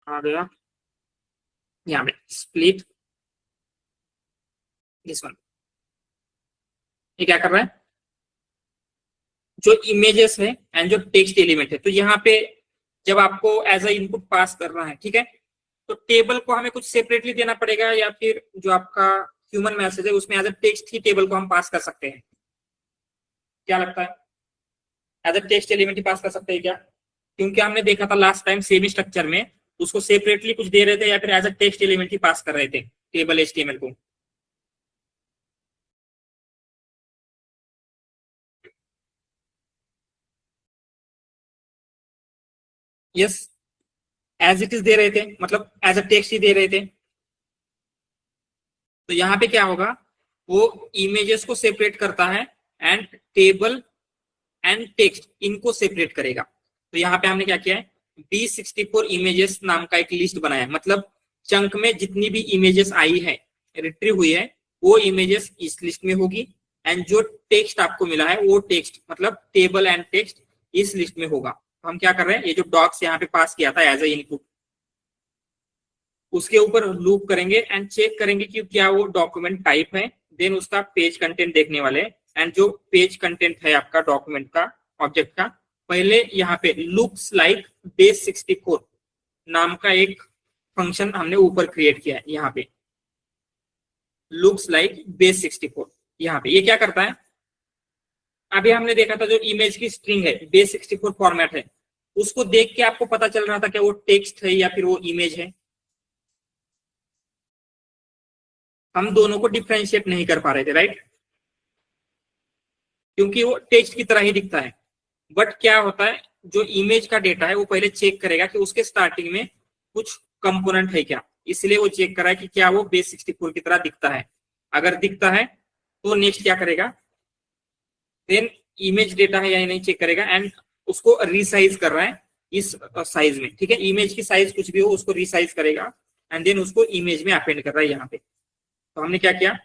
आ गया यहाँ पे स्प्लिट दिस वन। ये क्या कर रहा है, जो इमेजेस है एंड जो टेक्स्ट एलिमेंट है, तो यहाँ पे जब आपको एज अ इनपुट पास करना है, ठीक है, तो टेबल को हमें कुछ सेपरेटली देना पड़ेगा या फिर जो आपका ह्यूमन मैसेज है उसमें एज अ टेक्स्ट ही टेबल को हम पास कर सकते हैं, क्या लगता है, एज अ टेक्स्ट एलिमेंट ही पास कर सकते हैं क्या? क्योंकि हमने देखा था लास्ट टाइम सेम स्ट्रक्चर में उसको सेपरेटली कुछ दे रहे थे या फिर एज अ टेक्स्ट एलिमेंट ही पास कर रहे थे टेबल एचटीएमएल को। यस, एज इट इज दे रहे थे, मतलब एज अ टेक्स्ट ही दे रहे थे। तो यहाँ पे क्या होगा, वो इमेजेस को सेपरेट करता है एंड टेबल एंड टेक्स्ट इनको सेपरेट करेगा। तो यहाँ पे हमने क्या किया है, B64 इमेजेस नाम का एक लिस्ट बनाया है, मतलब चंक में जितनी भी इमेजेस आई है, रिट्रीव हुई है, वो इमेजेस इस लिस्ट में होगी एंड जो टेक्स्ट आपको मिला है वो टेक्स्ट मतलब टेबल एंड टेक्स्ट इस लिस्ट में होगा। तो हम क्या कर रहे हैं, ये जो डॉक्स यहाँ पे पास किया था एज ए इनपुट, उसके ऊपर लूप करेंगे एंड चेक करेंगे कि क्या वो डॉक्यूमेंट टाइप है, देन उसका पेज कंटेंट देखने वाले एंड जो पेज कंटेंट है आपका डॉक्यूमेंट का ऑब्जेक्ट का, पहले यहाँ पे लुक्स लाइक बेस 64 नाम का एक फंक्शन हमने ऊपर क्रिएट किया है। यहाँ पे लुक्स लाइक बेस 64, यहाँ पे ये क्या करता है, अभी हमने देखा था जो इमेज की स्ट्रिंग है बेस 64 फॉर्मेट है, उसको देख के आपको पता चल रहा था क्या वो टेक्स्ट है या फिर वो इमेज है। हम दोनों को डिफ्रेंशिएट नहीं कर पा रहे थे, राइट, क्योंकि वो टेक्स्ट की तरह ही दिखता है। बट क्या होता है, जो इमेज का डेटा है वो पहले चेक करेगा कि उसके स्टार्टिंग में कुछ कंपोनेंट है क्या, इसलिए वो चेक कर रहा है कि क्या वो बेस 64 की तरह दिखता है। अगर दिखता है तो नेक्स्ट क्या करेगा, देन इमेज डेटा है या नहीं चेक करेगा एंड उसको रिसाइज कर रहा है इस साइज में, ठीक है, इमेज की साइज कुछ भी हो उसको रिसाइज करेगा एंड देन उसको इमेज में अपेंड कर रहा है यहाँ पे। तो हमने क्या किया,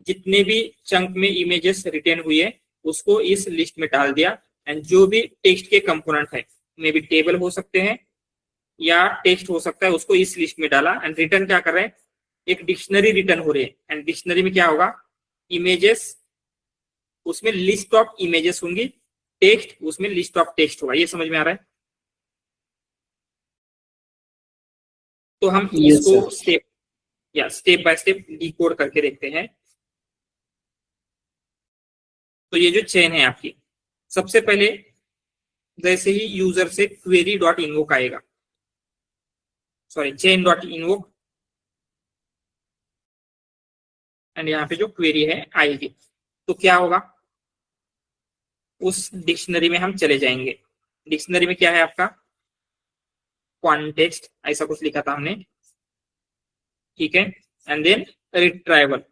जितने भी चंक में इमेजेस रिटेन हुई है उसको इस लिस्ट में डाल दिया एंड जो भी टेक्स्ट के कंपोनेंट है, मे बी टेबल हो सकते हैं या टेक्स्ट हो सकता है, उसको इस लिस्ट में डाला एंड रिटर्न क्या कर रहे हैं, एक डिक्शनरी रिटर्न हो रही है एंड डिक्शनरी में क्या होगा, इमेजेस उसमें लिस्ट ऑफ इमेजेस होंगी, टेक्स्ट उसमें लिस्ट ऑफ टेक्स्ट होगा। ये समझ में आ रहा है? तो हम इसको स्टेप बाय स्टेप डिकोड करके देखते हैं। तो ये जो चेन है आपकी, सबसे पहले जैसे ही यूजर से क्वेरी डॉट इनवोक आएगा, sorry chain dot invoke, and यहाँ पे जो क्वेरी है आएगी, तो क्या होगा, उस डिक्शनरी में हम चले जाएंगे। डिक्शनरी में क्या है आपका, कॉन्टेक्स्ट ऐसा कुछ लिखा था हमने, ठीक है, and then retrieval,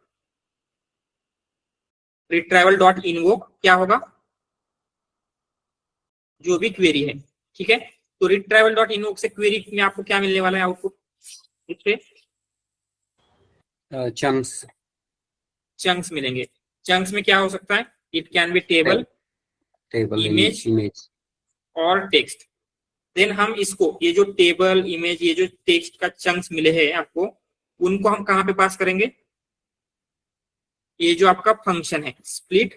retrieval dot invoke क्या होगा, जो भी क्वेरी है, ठीक है। तो रिट्राइवल डॉट इनवोक से क्वेरी में आपको क्या मिलने वाला है आउटपुट, इससे चंक्स मिलेंगे। चंक्स में क्या हो सकता है, it can be table, image और टेक्स्ट। देन हम इसको, ये जो टेबल इमेज ये जो टेक्स्ट का चंक्स मिले हैं आपको, उनको हम कहाँ पे पास करेंगे, ये जो आपका फंक्शन है स्प्लिट,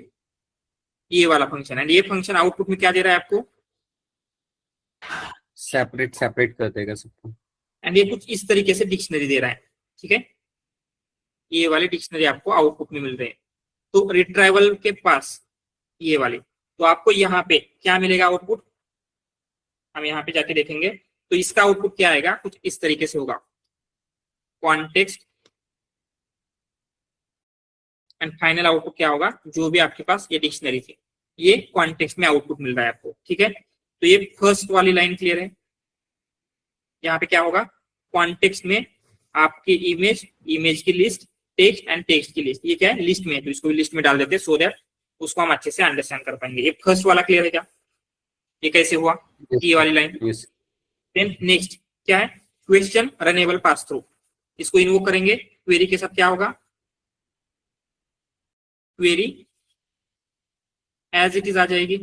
ये वाला फंक्शन है, ये फंक्शन आउटपुट में क्या दे रहा है आपको, सेपरेट कर देगा सबको एंड ये कुछ इस तरीके से डिक्शनरी दे रहा है, ठीक है, ये वाली डिक्शनरी आपको आउटपुट में मिल रही है। तो रिट्राइवल के पास ये वाली, तो आपको यहाँ पे क्या मिलेगा आउटपुट, हम यहाँ पे जाके देखेंगे, तो इसका आउटपुट क्या आएगा, कुछ इस तरीके से होगा, कॉन्टेक्स्ट एंड फाइनल आउटपुट क्या होगा, जो भी आपके पास ये डिक्शनरी थी, ये कॉन्टेक्स्ट में आउटपुट मिल रहा है आपको। ठीक है, तो ये फर्स्ट वाली लाइन क्लियर है। यहाँ पे क्या होगा, कॉन्टेक्स्ट में आपकी इमेज की लिस्ट, टेक्स्ट एंड टेक्स्ट की लिस्ट, ये क्या है, लिस्ट में, तो इसको लिस्ट में डाल देते हैं सो दैट उसको हम अच्छे से अंडरस्टैंड कर पाएंगे। ये फर्स्ट वाला क्लियर है क्या, ये कैसे हुआ, ये वाली लाइन। Yes. देन नेक्स्ट क्या है, क्वेश्चन रनेबल पास थ्रू, इसको इन्वोक करेंगे, क्वेरी के साथ क्या होगा, क्वेरी एज इट इज आ जाएगी,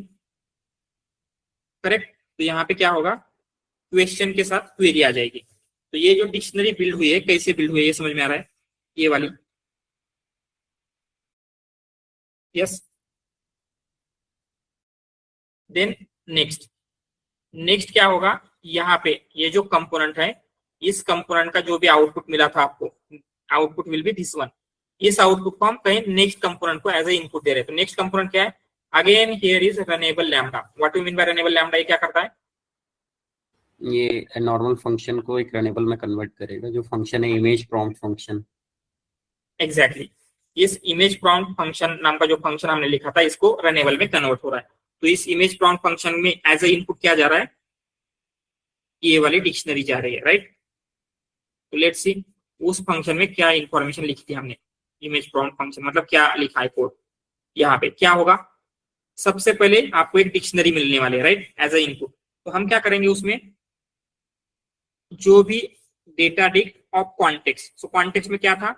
करेक्ट। तो यहाँ पे क्या होगा, क्वेश्चन के साथ क्वेरी आ जाएगी। तो ये जो डिक्शनरी बिल्ड हुई है, कैसे बिल्ड हुई है, ये समझ में आ रहा है, ये वाली। यस, देन नेक्स्ट क्या होगा, यहाँ पे ये जो कंपोनेंट है, इस कंपोनेंट का जो भी आउटपुट मिला था आपको, output will be this one, इस आउटपुट को हम कहीं नेक्स्ट कंपोनेंट को एज ए इनपुट दे रहे हैं। तो नेक्स्ट कंपोनेंट क्या है, again here is runnable lambda. What you mean by runnable lambda, ये क्या करता है, ये नॉर्मल फंक्शन को एक रनेबल में कन्वर्ट करेगा, जो फंक्शन है इमेज प्रॉम्प्ट फंक्शन। एग्जैक्टली, इस इमेज प्रॉम्प्ट फंक्शन नाम का जो फंक्शन हमने लिखा था, इसको रनेबल में कन्वर्ट हो रहा है। तो इस इमेज प्रॉम्प्ट फंक्शन में एज ए इनपुट क्या जा रहा है, ये वाली डिक्शनरी जा रही है, राइट। तो लेट्स सी उस फंक्शन में क्या इंफॉर्मेशन लिखी थी हमने, इमेज प्रॉम्प्ट फंक्शन मतलब क्या लिखा है कोड। यहाँ पे क्या होगा, सबसे पहले आपको एक डिक्शनरी मिलने वाली है, राइट, एज ए इनपुट। तो हम क्या करेंगे, उसमें जो भी data dict of context, so context में क्या था,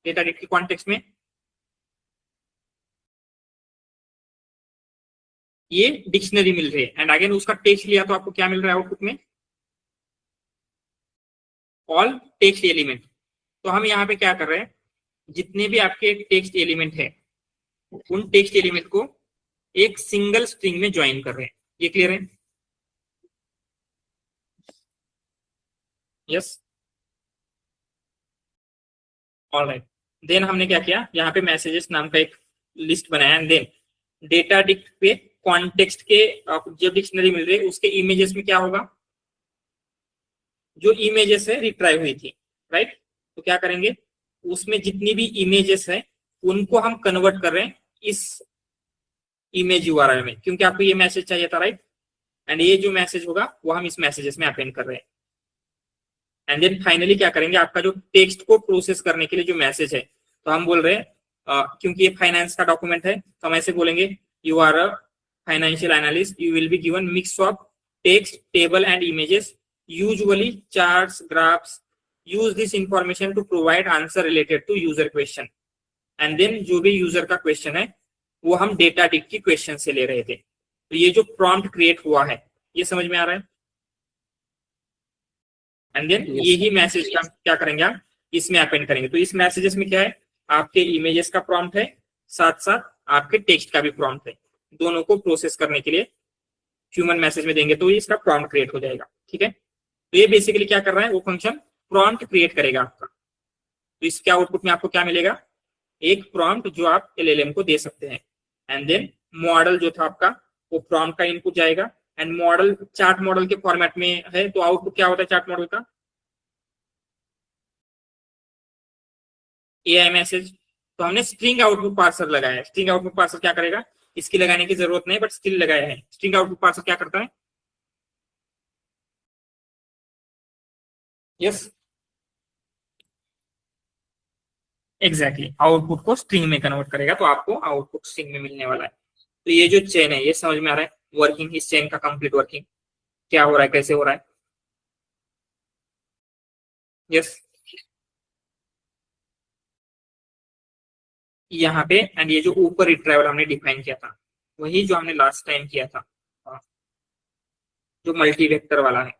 डेटा डिक्ट के कॉन्टेक्स्ट में ये डिक्शनरी मिल रही है, एंड अगेन उसका टेक्स्ट लिया तो आपको क्या मिल रहा है आउटपुट में, ऑल टेक्स्ट एलिमेंट। तो हम यहाँ पे क्या कर रहे हैं, जितने भी आपके टेक्स्ट एलिमेंट है, उन टेक्स्ट एलिमेंट को एक सिंगल स्ट्रिंग में ज्वाइन कर रहे हैं। ये क्लियर है, यस, ऑलराइट। देन हमने क्या किया, यहाँ पे मैसेजेस नाम का एक लिस्ट बनाया, एंड देन डेटा डिक्ट पे कॉन्टेक्स्ट के जो डिक्शनरी मिल रही है, उसके इमेजेस में क्या होगा, जो इमेजेस है रिट्राइव हुई थी, राइट। तो क्या करेंगे, उसमें जितनी भी इमेजेस है उनको हम कन्वर्ट कर रहे हैं इस इमेज यूआरएल में, क्योंकि आपको ये मैसेज चाहिए था, राइट। एंड ये जो मैसेज होगा वो हम इस मैसेजेस में अपेंड कर रहे हैं। एंड देन फाइनली क्या करेंगे, आपका जो टेक्स्ट को प्रोसेस करने के लिए जो मैसेज है, तो हम बोल रहे हैं क्योंकि ये फाइनेंस का डॉक्यूमेंट है, तो हम ऐसे बोलेंगे, you are a financial analyst, you will be given mix of text, table and images, usually charts, graphs, use this information to provide answer related to user question. And then जो भी user का question है वो हम data dict की question से ले रहे थे। तो ये जो प्रॉम्प्ट क्रिएट हुआ है, ये समझ में आ रहा है। एंड देन यही मैसेज का क्या करेंगे, आप इसमें अपेंड करेंगे। तो इस मैसेजेस में क्या है, आपके इमेजेस का प्रॉम्प्ट है, साथ साथ आपके टेक्स्ट का भी प्रॉम्प्ट है, दोनों को प्रोसेस करने के लिए ह्यूमन मैसेज में देंगे तो इसका प्रॉम्प्ट क्रिएट हो जाएगा। ठीक है, तो ये बेसिकली क्या कर रहा है, वो फंक्शन प्रॉम्प्ट क्रिएट करेगा आपका। तो इसके आउटपुट में आपको क्या मिलेगा, एक प्रॉम्प्ट जो आप एलएलएम को दे सकते हैं। एंड देन मॉडल जो था आपका, वो प्रॉम्प्ट का इनपुट जाएगा, एंड मॉडल चार्ट मॉडल के फॉर्मेट में है, तो आउटपुट क्या होता है चार्ट मॉडल का, एआई मैसेज। तो हमने स्ट्रिंग आउटपुट पार्सर लगाया है। स्ट्रिंग आउटपुट पार्सर क्या करेगा, इसकी लगाने की जरूरत नहीं, बट स्टिल लगाया है। स्ट्रिंग आउटपुट पार्सर क्या करता है, यस एग्जैक्टली, आउटपुट को स्ट्रिंग में कन्वर्ट करेगा, तो आपको आउटपुट स्ट्रिंग में मिलने वाला है। तो ये जो चेन है, ये समझ में आ रहा है वर्किंग, इस चेन का कंप्लीट वर्किंग क्या हो रहा है, कैसे हो रहा है, यस यहाँ पे। एंड ये जो ऊपर रिट्राइवल हमने डिफाइन किया था, वही जो हमने लास्ट टाइम किया था, जो मल्टी वेक्टर वाला है।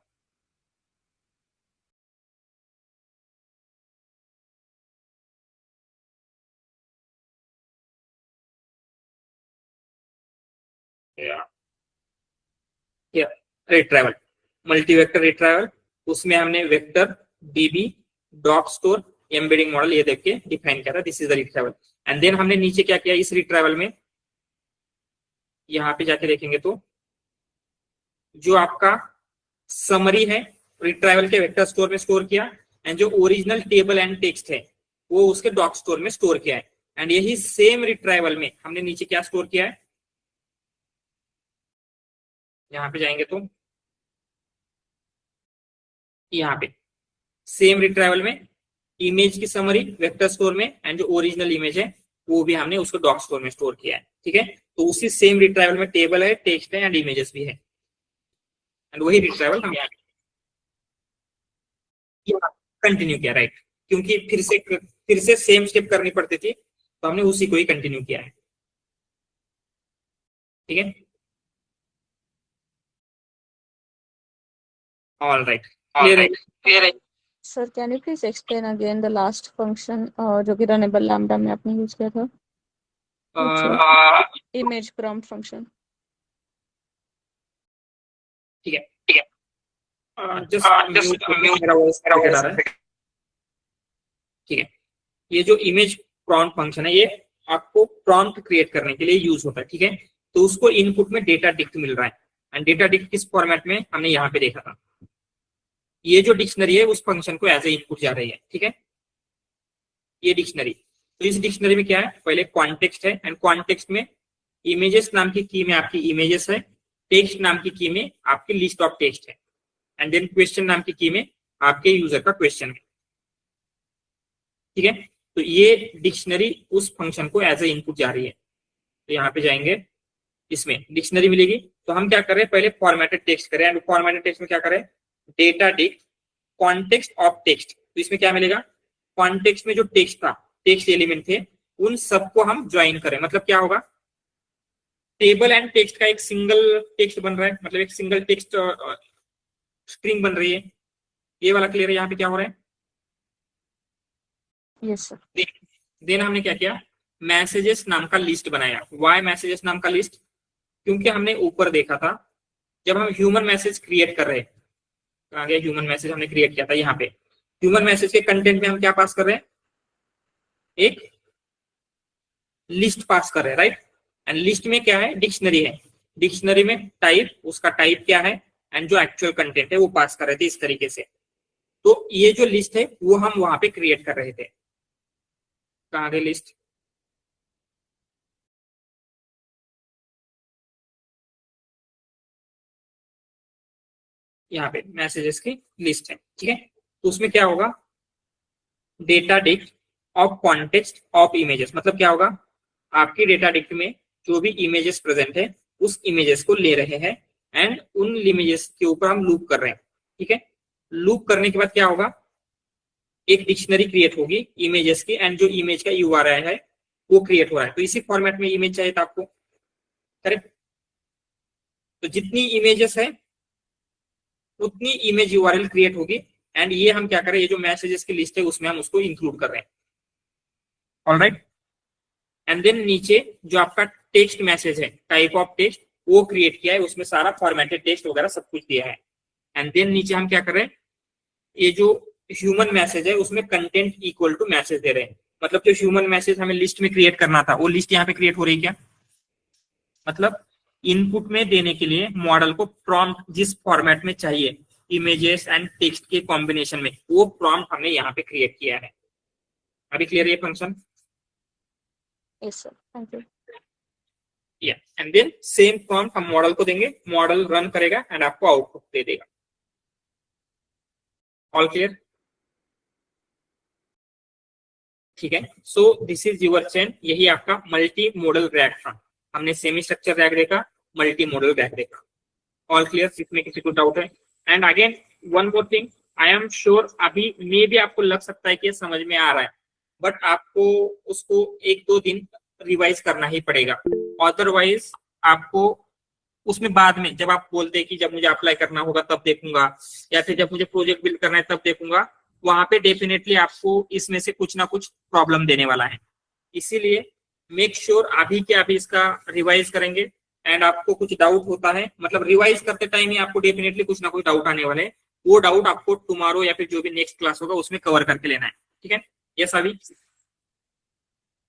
रिट्राइवल, मल्टी वेक्टर रिट्राइवल, उसमें हमने vector, DB, doc store, embedding model ये देख के डिफाइन किया था, this is the retrieval. And then हमने नीचे क्या किया, इस रिट्राइवल में यहाँ पे जाके देखेंगे तो जो आपका समरी है रिट्राइवल के वेक्टर स्टोर में स्टोर किया, एंड जो ओरिजिनल टेबल एंड टेक्स्ट है वो उसके डॉक स्टोर में स्टोर किया है। एंड यही सेम रिट्राइवल में हमने नीचे क्या स्टोर किया है, यहां पे जाएंगे तो यहाँ पे सेम रिट्राइवल में इमेज की समरी वेक्टर स्टोर में, एंड जो ओरिजिनल इमेज है वो भी हमने उसको डॉक स्टोर में स्टोर किया है। ठीक है, तो उसी सेम रिट्राइवल में टेबल है, टेक्स्ट है एंड इमेजेस भी है, एंड वही रिट्राइवल हम यहाँ कंटिन्यू किया, राइट, क्योंकि फिर से सेम स्टेप करनी पड़ती थी तो हमने उसी को ही कंटिन्यू किया है। ठीक है, ऑल राइट, क्लियर है। Sir, can you please explain again the last function जो कि runnable lambda में आपने यूज किया था? Image prompt function. ठीक है, जस्ट मेरा वॉइस आ रहा है। ठीक है, ये जो इमेज प्रॉम्प्ट फंक्शन है ये आपको प्रॉम्प्ट क्रिएट करने के लिए यूज होता है। ठीक है, तो उसको इनपुट में डेटा डिक्ट मिल रहा है, एंड डेटा डिक्ट किस फॉर्मेट में हमने यहाँ पे देखा था, ये जो डिक्शनरी है उस फंक्शन को एज ए इनपुट जा रही है। ठीक है, ये डिक्शनरी, तो इस डिक्शनरी में क्या है, पहले कॉन्टेक्स्ट है, एंड कॉन्टेक्स्ट में इमेजेस नाम की की में आपकी इमेजेस है, टेक्स्ट नाम की की में आपकी लिस्ट ऑफ टेक्स्ट है, एंड देन क्वेश्चन नाम की की में आपके यूजर का क्वेश्चन है। ठीक है, तो ये डिक्शनरी उस फंक्शन को एज ए इनपुट जा रही है। तो यहाँ पे जाएंगे, इसमें डिक्शनरी मिलेगी, तो हम क्या कर रहे हैं, पहले फॉर्मेटेड टेक्स्ट करें, एंड फॉर्मेटेड टेक्स्ट में क्या करें, data dict context of text. तो इसमें क्या मिलेगा, कॉन्टेक्स्ट में जो टेक्स्ट था, टेक्स्ट एलिमेंट थे, उन सबको हम ज्वाइन करें। मतलब क्या होगा, टेबल एंड टेक्स्ट का एक सिंगल टेक्स्ट बन रहा है, मतलब एक सिंगल टेक्स्ट स्ट्रिंग बन रही है। ये वाला क्लियर है, यहाँ पे क्या हो रहा है। Yes sir. देन हमने क्या किया, मैसेजेस नाम का लिस्ट बनाया। वाई मैसेजेस नाम का लिस्ट, क्योंकि हमने ऊपर देखा था जब हम ह्यूमन मैसेज क्रिएट कर रहे हैं, आगे ह्यूमन मैसेज हमने क्रिएट किया था, यहाँ पे ह्यूमन मैसेज के कंटेंट में हम क्या पास कर रहे हैं, एक लिस्ट पास कर रहे हैं, राइट, एंड लिस्ट में क्या है, डिक्शनरी है, डिक्शनरी में टाइप, उसका टाइप क्या है, एंड जो एक्चुअल कंटेंट है वो पास कर रहे थे इस तरीके से। तो ये जो लिस्ट है वो हम वहां पे क्रिएट कर रहे थे। कहाँ गई लिस्ट, यहाँ पे मैसेजेस की लिस्ट है। ठीक है, तो उसमें क्या होगा, data dict of context of images, मतलब क्या होगा, आपकी डेटा डिक्ट में जो भी इमेजेस प्रेजेंट है उस इमेजेस को ले रहे हैं, एंड उन इमेजेस के ऊपर हम लूप कर रहे हैं। ठीक है, लूप करने के बाद क्या होगा, एक डिक्शनरी क्रिएट होगी इमेजेस की, एंड जो इमेज का यूआरएल है वो क्रिएट हो रहा है। तो इसी फॉर्मेट में इमेज चाहिए था आपको, करेक्ट। तो जितनी इमेजेस है उतनी इमेज यूआरएल क्रिएट होगी, एंड ये हम क्या करें, ये जो मैसेजेस की लिस्ट है उसमें हम उसको इंक्लूड कर रहे हैं। ऑलराइट, एंड देन नीचे जो आपका टेक्स्ट मैसेज है, टाइप ऑफ टेक्स्ट वो क्रिएट किया है, उसमें सारा फॉर्मेटेड टेक्स्ट वगैरह सब कुछ दिया है। एंड देन नीचे हम क्या कर रहे हैं, ये जो ह्यूमन मैसेज है उसमें कंटेंट इक्वल टू मैसेज दे रहे हैं। मतलब जो ह्यूमन मैसेज हमें लिस्ट में क्रिएट करना था वो लिस्ट यहाँ पे क्रिएट हो रही है क्या, मतलब इनपुट में देने के लिए मॉडल को प्रॉम्प्ट जिस फॉर्मेट में चाहिए इमेजेस एंड टेक्स्ट के कॉम्बिनेशन में, वो प्रॉम्प्ट हमने यहाँ पे क्रिएट किया है। अभी क्लियर है ये फंक्शन? Yes sir. Thank you. या एंड देन सेम प्रॉम्प्ट हम मॉडल को देंगे, मॉडल रन करेगा एंड आपको आउटपुट दे देगा। All clear? ठीक है, so this is your chain, यही आपका मल्टी मॉडल रैक था। हमने सेमी स्ट्रक्चर रैक देखा, मल्टी मॉडल रैक देखा। All clear? इसमें किसी को डाउट है? And again one more thing, I am sure अभी मे भी आपको लग सकता है कि समझ में आ रहा है, बट आपको उसको 1-2 दिन रिवाइज करना ही पड़ेगा, अदरवाइज आपको उसमें बाद में जब आप बोलते हैं कि जब मुझे अप्लाई करना होगा तब देखूंगा, या फिर जब मुझे प्रोजेक्ट बिल्ड करना है तब देखूंगा, वहां पे डेफिनेटली आपको इसमें से कुछ ना कुछ प्रॉब्लम देने वाला है। इसीलिए मेक श्योर अभी के अभी इसका रिवाइज करेंगे, एंड आपको कुछ डाउट होता है, मतलब रिवाइज करते टाइम ही आपको डेफिनेटली कुछ ना कुछ डाउट आने वाले हैं, वो डाउट आपको टुमारो या फिर जो भी नेक्स्ट क्लास होगा उसमें कवर करके लेना है। ठीक है, यस अभी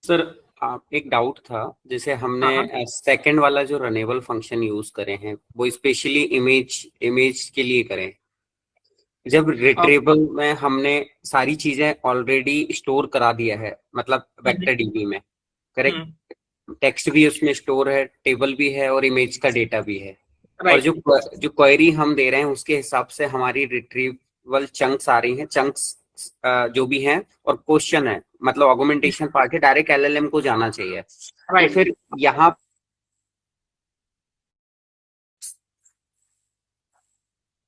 सर आप एक डाउट था, जैसे हमने हाँ सेकंड वाला जो रनेबल फंक्शन यूज करे हैं वो स्पेशली इमेज के लिए करें। जब हाँ। रिट्रीवल में हमने सारी चीजें ऑलरेडी स्टोर करा दिया है, मतलब हम्म वेक्टर डीबी में, करेक्ट। हम्म टेक्स्ट भी उसमें स्टोर है, टेबल भी है और इमेज का डेटा भी है। और राइट। जो क्वेरी हम दे रहे हैं उसके हिसाब से हमारी रिट्रीवल चंक्स आ रही हैं, चंक्स जो भी हैं, और क्वेश्चन है, मतलब ऑगमेंटेशन पार्ट है, डायरेक्ट एलएलएम को जाना चाहिए। तो राइट। फिर यहाँ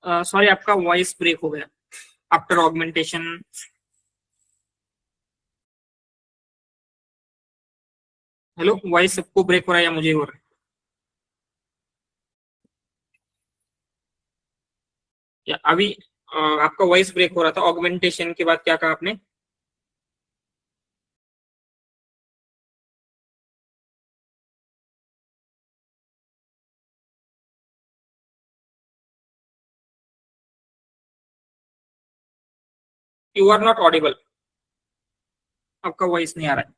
सॉरी, आपका वॉइस ब्रेक हो गया आफ्टर ऑगमेंटेशन। हेलो, वॉइस सबको ब्रेक हो रहा है या मुझे हो रहा है? या अभी आपका वॉइस ब्रेक हो रहा था, ऑगमेंटेशन के बाद क्या कहा आपने? यू आर नॉट ऑडिबल, आपका वॉइस नहीं आ रहा है।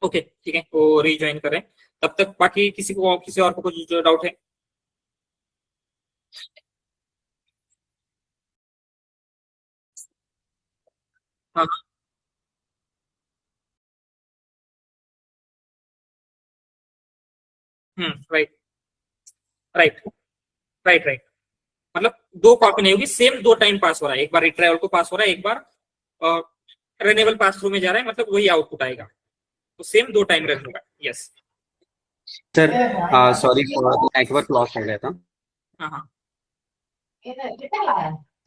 ओके ठीक है, वो रिज्वाइन करें। तब तक बाकी किसी और को कुछ डाउट है? हाँ। Right right right right. मतलब दो कॉपी नहीं होगी, सेम दो टाइम पास हो रहा है, एक बार रिट्राइवल को पास हो रहा है, एक बार रनेबल पास थ्रू में जा रहा है, मतलब वही आउटपुट आएगा। तो सेम दो टाइम रन होगा। Yes. Sir, sorry for network loss हो गया था। हाँ हाँ।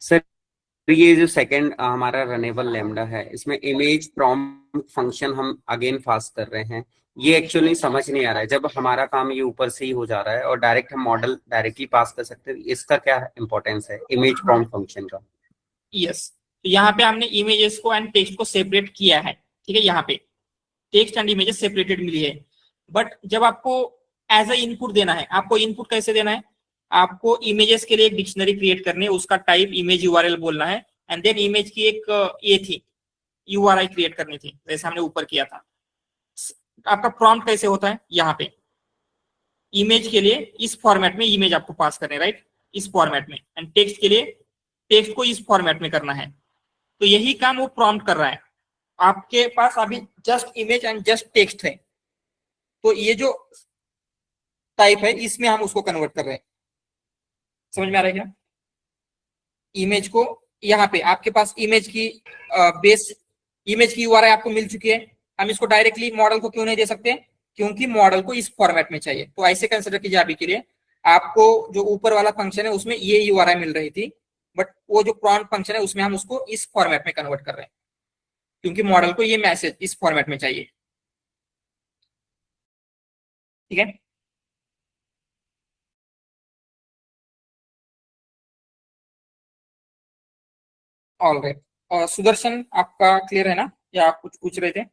सर, ये जो सेकंड हमारा रनेबल लैम्डा है, इसमें इमेज प्रॉम्प्ट फंक्शन हम अगेन पास कर रहे हैं। ये एक्चुअली समझ नहीं आ रहा है, जब हमारा काम ये ऊपर से ही हो जा रहा है और डायरेक्ट हम मॉडल डायरेक्टली पास कर सकते हैं, इसका क्या इंपॉर्टेंस है इमेज प्रॉम्प्ट फंक्शन का? यस, तो यहाँ पे हमने इमेजेस को एंड टेक्स्ट को सेपरेट किया है। ठीक है, यहाँ पे टेक्स्ट एंड इमेजेस सेपरेटेड मिली है। बट जब आपको एज अ इनपुट देना है, आपको इनपुट कैसे देना है? आपको इमेजेस के लिए एक डिक्शनरी क्रिएट करनी है, उसका टाइप इमेज यूआरएल बोलना है, एंड देन इमेज की एक ये थी, यूआरआई क्रिएट करनी थी, जैसे हमने ऊपर किया था। आपका प्रॉम्प्ट कैसे होता है? यहाँ पे इमेज के लिए इस फॉर्मेट में इमेज आपको पास करने, राइट, इस फॉर्मेट में, एंड टेक्स्ट के लिए टेक्स्ट को इस फॉर्मेट में करना है। तो यही काम वो प्रॉम्प्ट कर रहा है। आपके पास अभी just image and just text है, तो ये जो टाइप है इसमें हम उसको कन्वर्ट कर रहे हैं। समझ में आ रहा है क्या? इमेज को यहाँ पे आपके पास इमेज की बेस, इमेज की यूआरआई आपको मिल चुकी है। हम इसको डायरेक्टली मॉडल को क्यों नहीं दे सकते? क्योंकि मॉडल को इस फॉर्मेट में चाहिए। तो ऐसे कंसिडर कीजिए अभी के लिए, आपको जो ऊपर वाला फंक्शन है उसमें ये यूआरआई मिल रही थी, बट वो जो प्रॉम्प्ट फंक्शन है उसमें हम उसको इस फॉर्मेट में कन्वर्ट कर रहे हैं, क्योंकि मॉडल को ये मैसेज इस फॉर्मेट में चाहिए। ठीक है। All right. और सुदर्शन, आपका क्लियर है ना, या आप कुछ पूछ रहे थे?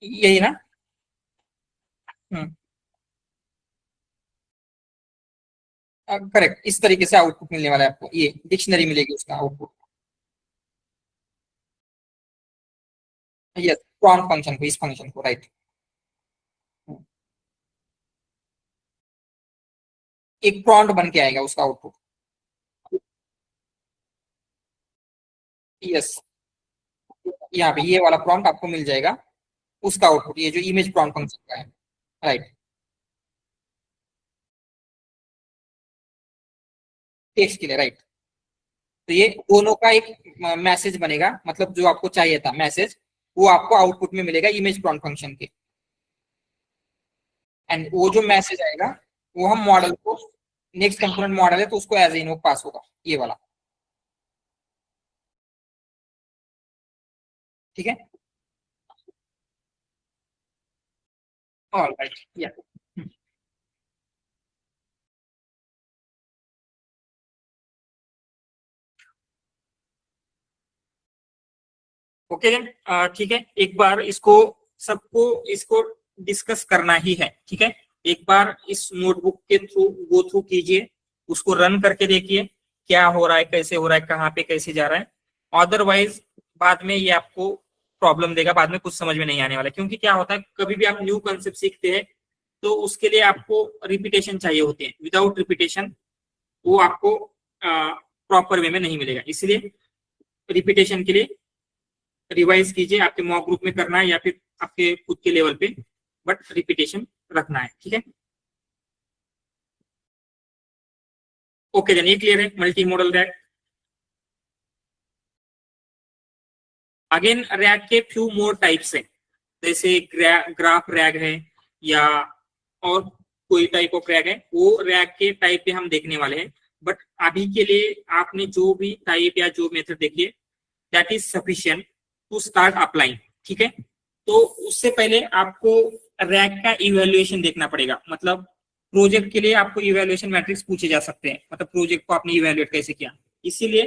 यही ना? हम्म, करेक्ट, इस तरीके से आउटपुट मिलने वाला है आपको, ये डिक्शनरी मिलेगी उसका आउटपुट। यस, प्रॉम्प्ट फंक्शन को, इस फंक्शन को, राइट। एक प्रॉम्प्ट बन के आएगा उसका आउटपुट। यस, यहाँ पे ये वाला प्रॉम्प्ट आपको मिल जाएगा, उसका आउटपुट, ये जो इमेज प्रॉम्प्ट फंक्शन का है, राइट, टेक्स्ट के लिए, राइट। तो ये दोनों का एक मैसेज बनेगा, मतलब जो आपको चाहिए था मैसेज, वो आपको आउटपुट में मिलेगा इमेज प्रॉम्प्ट फंक्शन के। एंड वो जो मैसेज आएगा वो हम मॉडल को, नेक्स्ट कंपोनेंट मॉडल है तो उसको एज इनवोक पास होगा, ये वाला। ठीक है। ऑल राइट, या ओके देन, ठीक है, एक बार इसको सबको इसको डिस्कस करना ही है, ठीक है। एक बार इस नोटबुक के थ्रू गो थ्रू कीजिए, उसको रन करके देखिए क्या हो रहा है, कैसे हो रहा है, कहाँ पे कैसे जा रहा है। अदरवाइज बाद में ये आपको प्रॉब्लम देगा, बाद में कुछ समझ में नहीं आने वाला। क्योंकि क्या होता है, कभी भी आप न्यू कंसेप्ट सीखते हैं तो उसके लिए आपको रिपीटेशन चाहिए होती है। विदाउट रिपीटेशन वो आपको प्रॉपर वे में नहीं मिलेगा। इसलिए रिपीटेशन के लिए रिवाइज कीजिए, आपके मॉक ग्रुप में करना है या फिर आपके खुद के लेवल पे, बट रिपीटेशन रखना है, ठीक है। ओके देन, ये क्लियर है multi model rack. Again rack के फ्यू मोर टाइप्स है, जैसे ग्राफ रैक है या और कोई टाइप ऑफ रैक है, वो रैक के टाइप पे हम देखने वाले हैं। बट अभी के लिए आपने जो भी टाइप या जो मेथड देखिए, that is sufficient to start applying, ठीक है। तो उससे पहले आपको रैक का इवेल्युएशन देखना पड़ेगा। मतलब प्रोजेक्ट के लिए आपको इवेल्युएशन मैट्रिक्स पूछे जा सकते हैं, मतलब प्रोजेक्ट को आपने इवेल्युएट कैसे किया। इसीलिए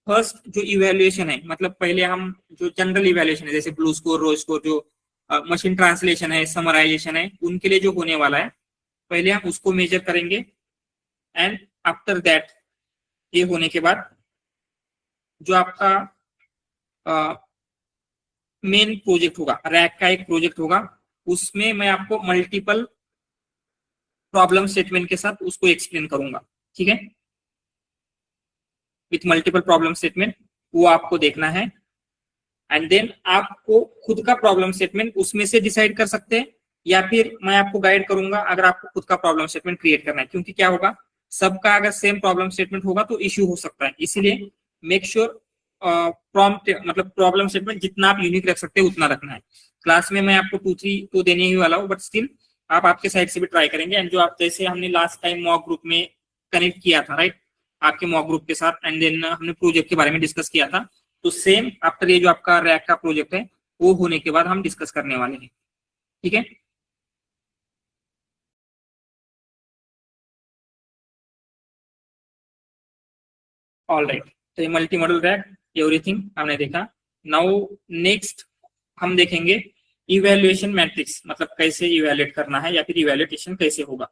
फर्स्ट जो इवेल्युएशन है, मतलब पहले हम जो जनरल इवेल्युएशन है जैसे ब्लू स्कोर, रो स्कोर, जो मशीन ट्रांसलेशन है, समराइजेशन है, उनके लिए जो होने वाला है पहले हम उसको मेजर करेंगे। एंड आफ्टर दैट, ये होने के बाद जो आपका मेन प्रोजेक्ट होगा, रैक का एक प्रोजेक्ट होगा, उसमें मैं आपको मल्टीपल प्रॉब्लम स्टेटमेंट के साथ उसको एक्सप्लेन करूंगा, ठीक है, विथ मल्टीपल प्रॉब्लम स्टेटमेंट। वो आपको देखना है एंड देन आपको खुद का प्रॉब्लम स्टेटमेंट उसमें से डिसाइड कर सकते हैं, या फिर मैं आपको गाइड करूंगा अगर आपको खुद का प्रॉब्लम स्टेटमेंट क्रिएट करना है। क्योंकि क्या होगा, सबका अगर सेम प्रॉब्लम स्टेटमेंट होगा तो इश्यू हो सकता है। इसीलिए मेक श्योर प्रॉम्प्ट मतलब प्रॉब्लम स्टेटमेंट जितना आप यूनिक रख सकते हैं उतना रखना है। क्लास में मैं आपको 2-3 तो देने ही वाला हूँ, बट स्टिल आप आपके साइड से भी ट्राई करेंगे। एंड जो आप जैसे हमने लास्ट टाइम मॉक ग्रुप में कनेक्ट किया था, राइट, आपके मॉक ग्रुप के साथ, एंड देन हमने प्रोजेक्ट के बारे में डिस्कस किया था, तो सेम आफ्टर ये जो आपका रैक का प्रोजेक्ट है वो होने के बाद हम डिस्कस करने वाले हैं, ठीक है। ऑल राइट, तो ये मल्टी मॉडल रैक एवरीथिंग हमने देखा। नाउ नेक्स्ट हम देखेंगे इवैल्यूएशन मैट्रिक्स, मतलब कैसे इवैल्यूएट करना है या फिर इवैल्यूएशन कैसे होगा।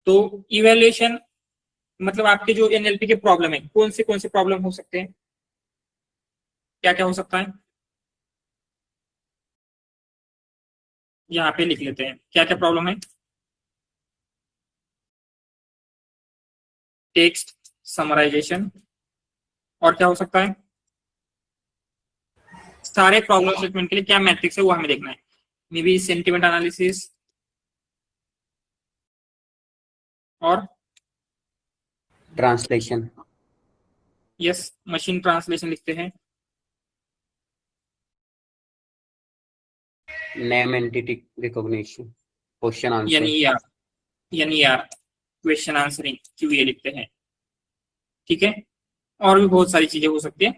तो इवैल्यूएशन मतलब आपके जो एनएलपी के प्रॉब्लम है, कौन से प्रॉब्लम हो सकते हैं, क्या क्या हो सकता है, यहाँ पे लिख लेते हैं क्या क्या प्रॉब्लम है। टेक्स्ट समराइजेशन, और क्या हो सकता है, सारे प्रॉब्लम स्टेटमेंट के लिए क्या मैट्रिक्स है वो हमें देखना है। मे बी सेंटिमेंट एनालिसिस और ट्रांसलेशन, यस मशीन ट्रांसलेशन लिखते हैं। Name entity recognition, question answer, यानी क्वेश्चन आंसरिंग क्यूए लिखते हैं, ठीक है। और भी बहुत सारी चीजें हो सकती है,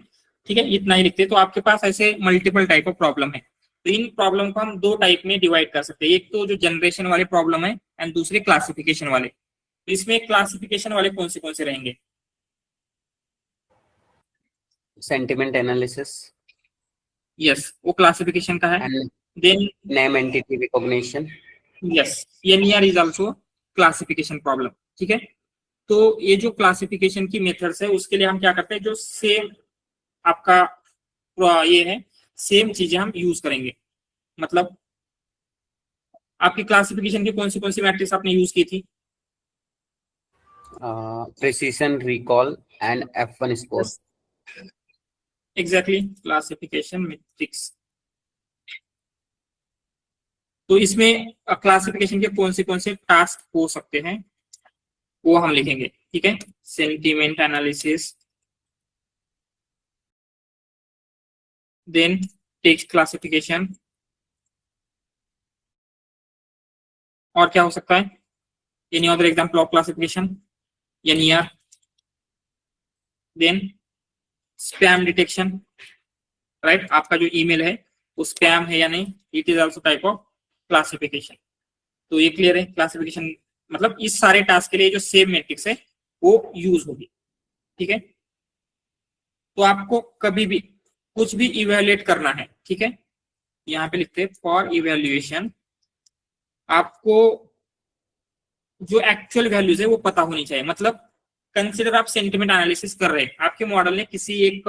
ठीक है, इतना ही लिखते हैं। तो आपके पास ऐसे मल्टीपल टाइप ऑफ प्रॉब्लम है। तो इन प्रॉब्लम को हम 2 टाइप में डिवाइड कर सकते हैं, एक तो जो जनरेशन वाले प्रॉब्लम है एंड दूसरे क्लासिफिकेशन वाले। तो इसमें क्लासिफिकेशन वाले कौन से रहेंगे, सेंटिमेंट एनालिसिस, यस वो क्लासिफिकेशन का है। And then name entity recognition, yes NER is also classification problem, ठीक है। तो ये जो क्लासिफिकेशन की मेथड्स है उसके लिए हम क्या करते हैं, जो सेम आपका ये है सेम चीजें हम यूज करेंगे। मतलब आपकी क्लासिफिकेशन की कौन सी मैट्रिक्स आपने यूज की थी, precision, recall and F1 score. Exactly classification matrix. तो इसमें क्लासिफिकेशन के कौन से टास्क हो सकते हैं वो हम लिखेंगे, ठीक है। Sentiment analysis, then text classification, और क्या हो सकता है, any other example of classification, NER, then spam detection, right, आपका जो ईमेल है वो स्पैम है या नहीं, it is also type of classification. तो ये क्लियर है क्लासिफिकेशन, मतलब इस सारे टास्क के लिए जो सेम मैट्रिक्स है वो यूज होगी। ठीक है, तो आपको कभी भी कुछ भी इवेल्युएट करना है, ठीक है, यहाँ पे लिखते हैं फॉर इवेल्युएशन, आपको जो एक्चुअल वैल्यूज है वो पता होनी चाहिए। मतलब कंसिडर आप सेंटिमेंट एनालिसिस कर रहे हैं, आपके मॉडल ने किसी एक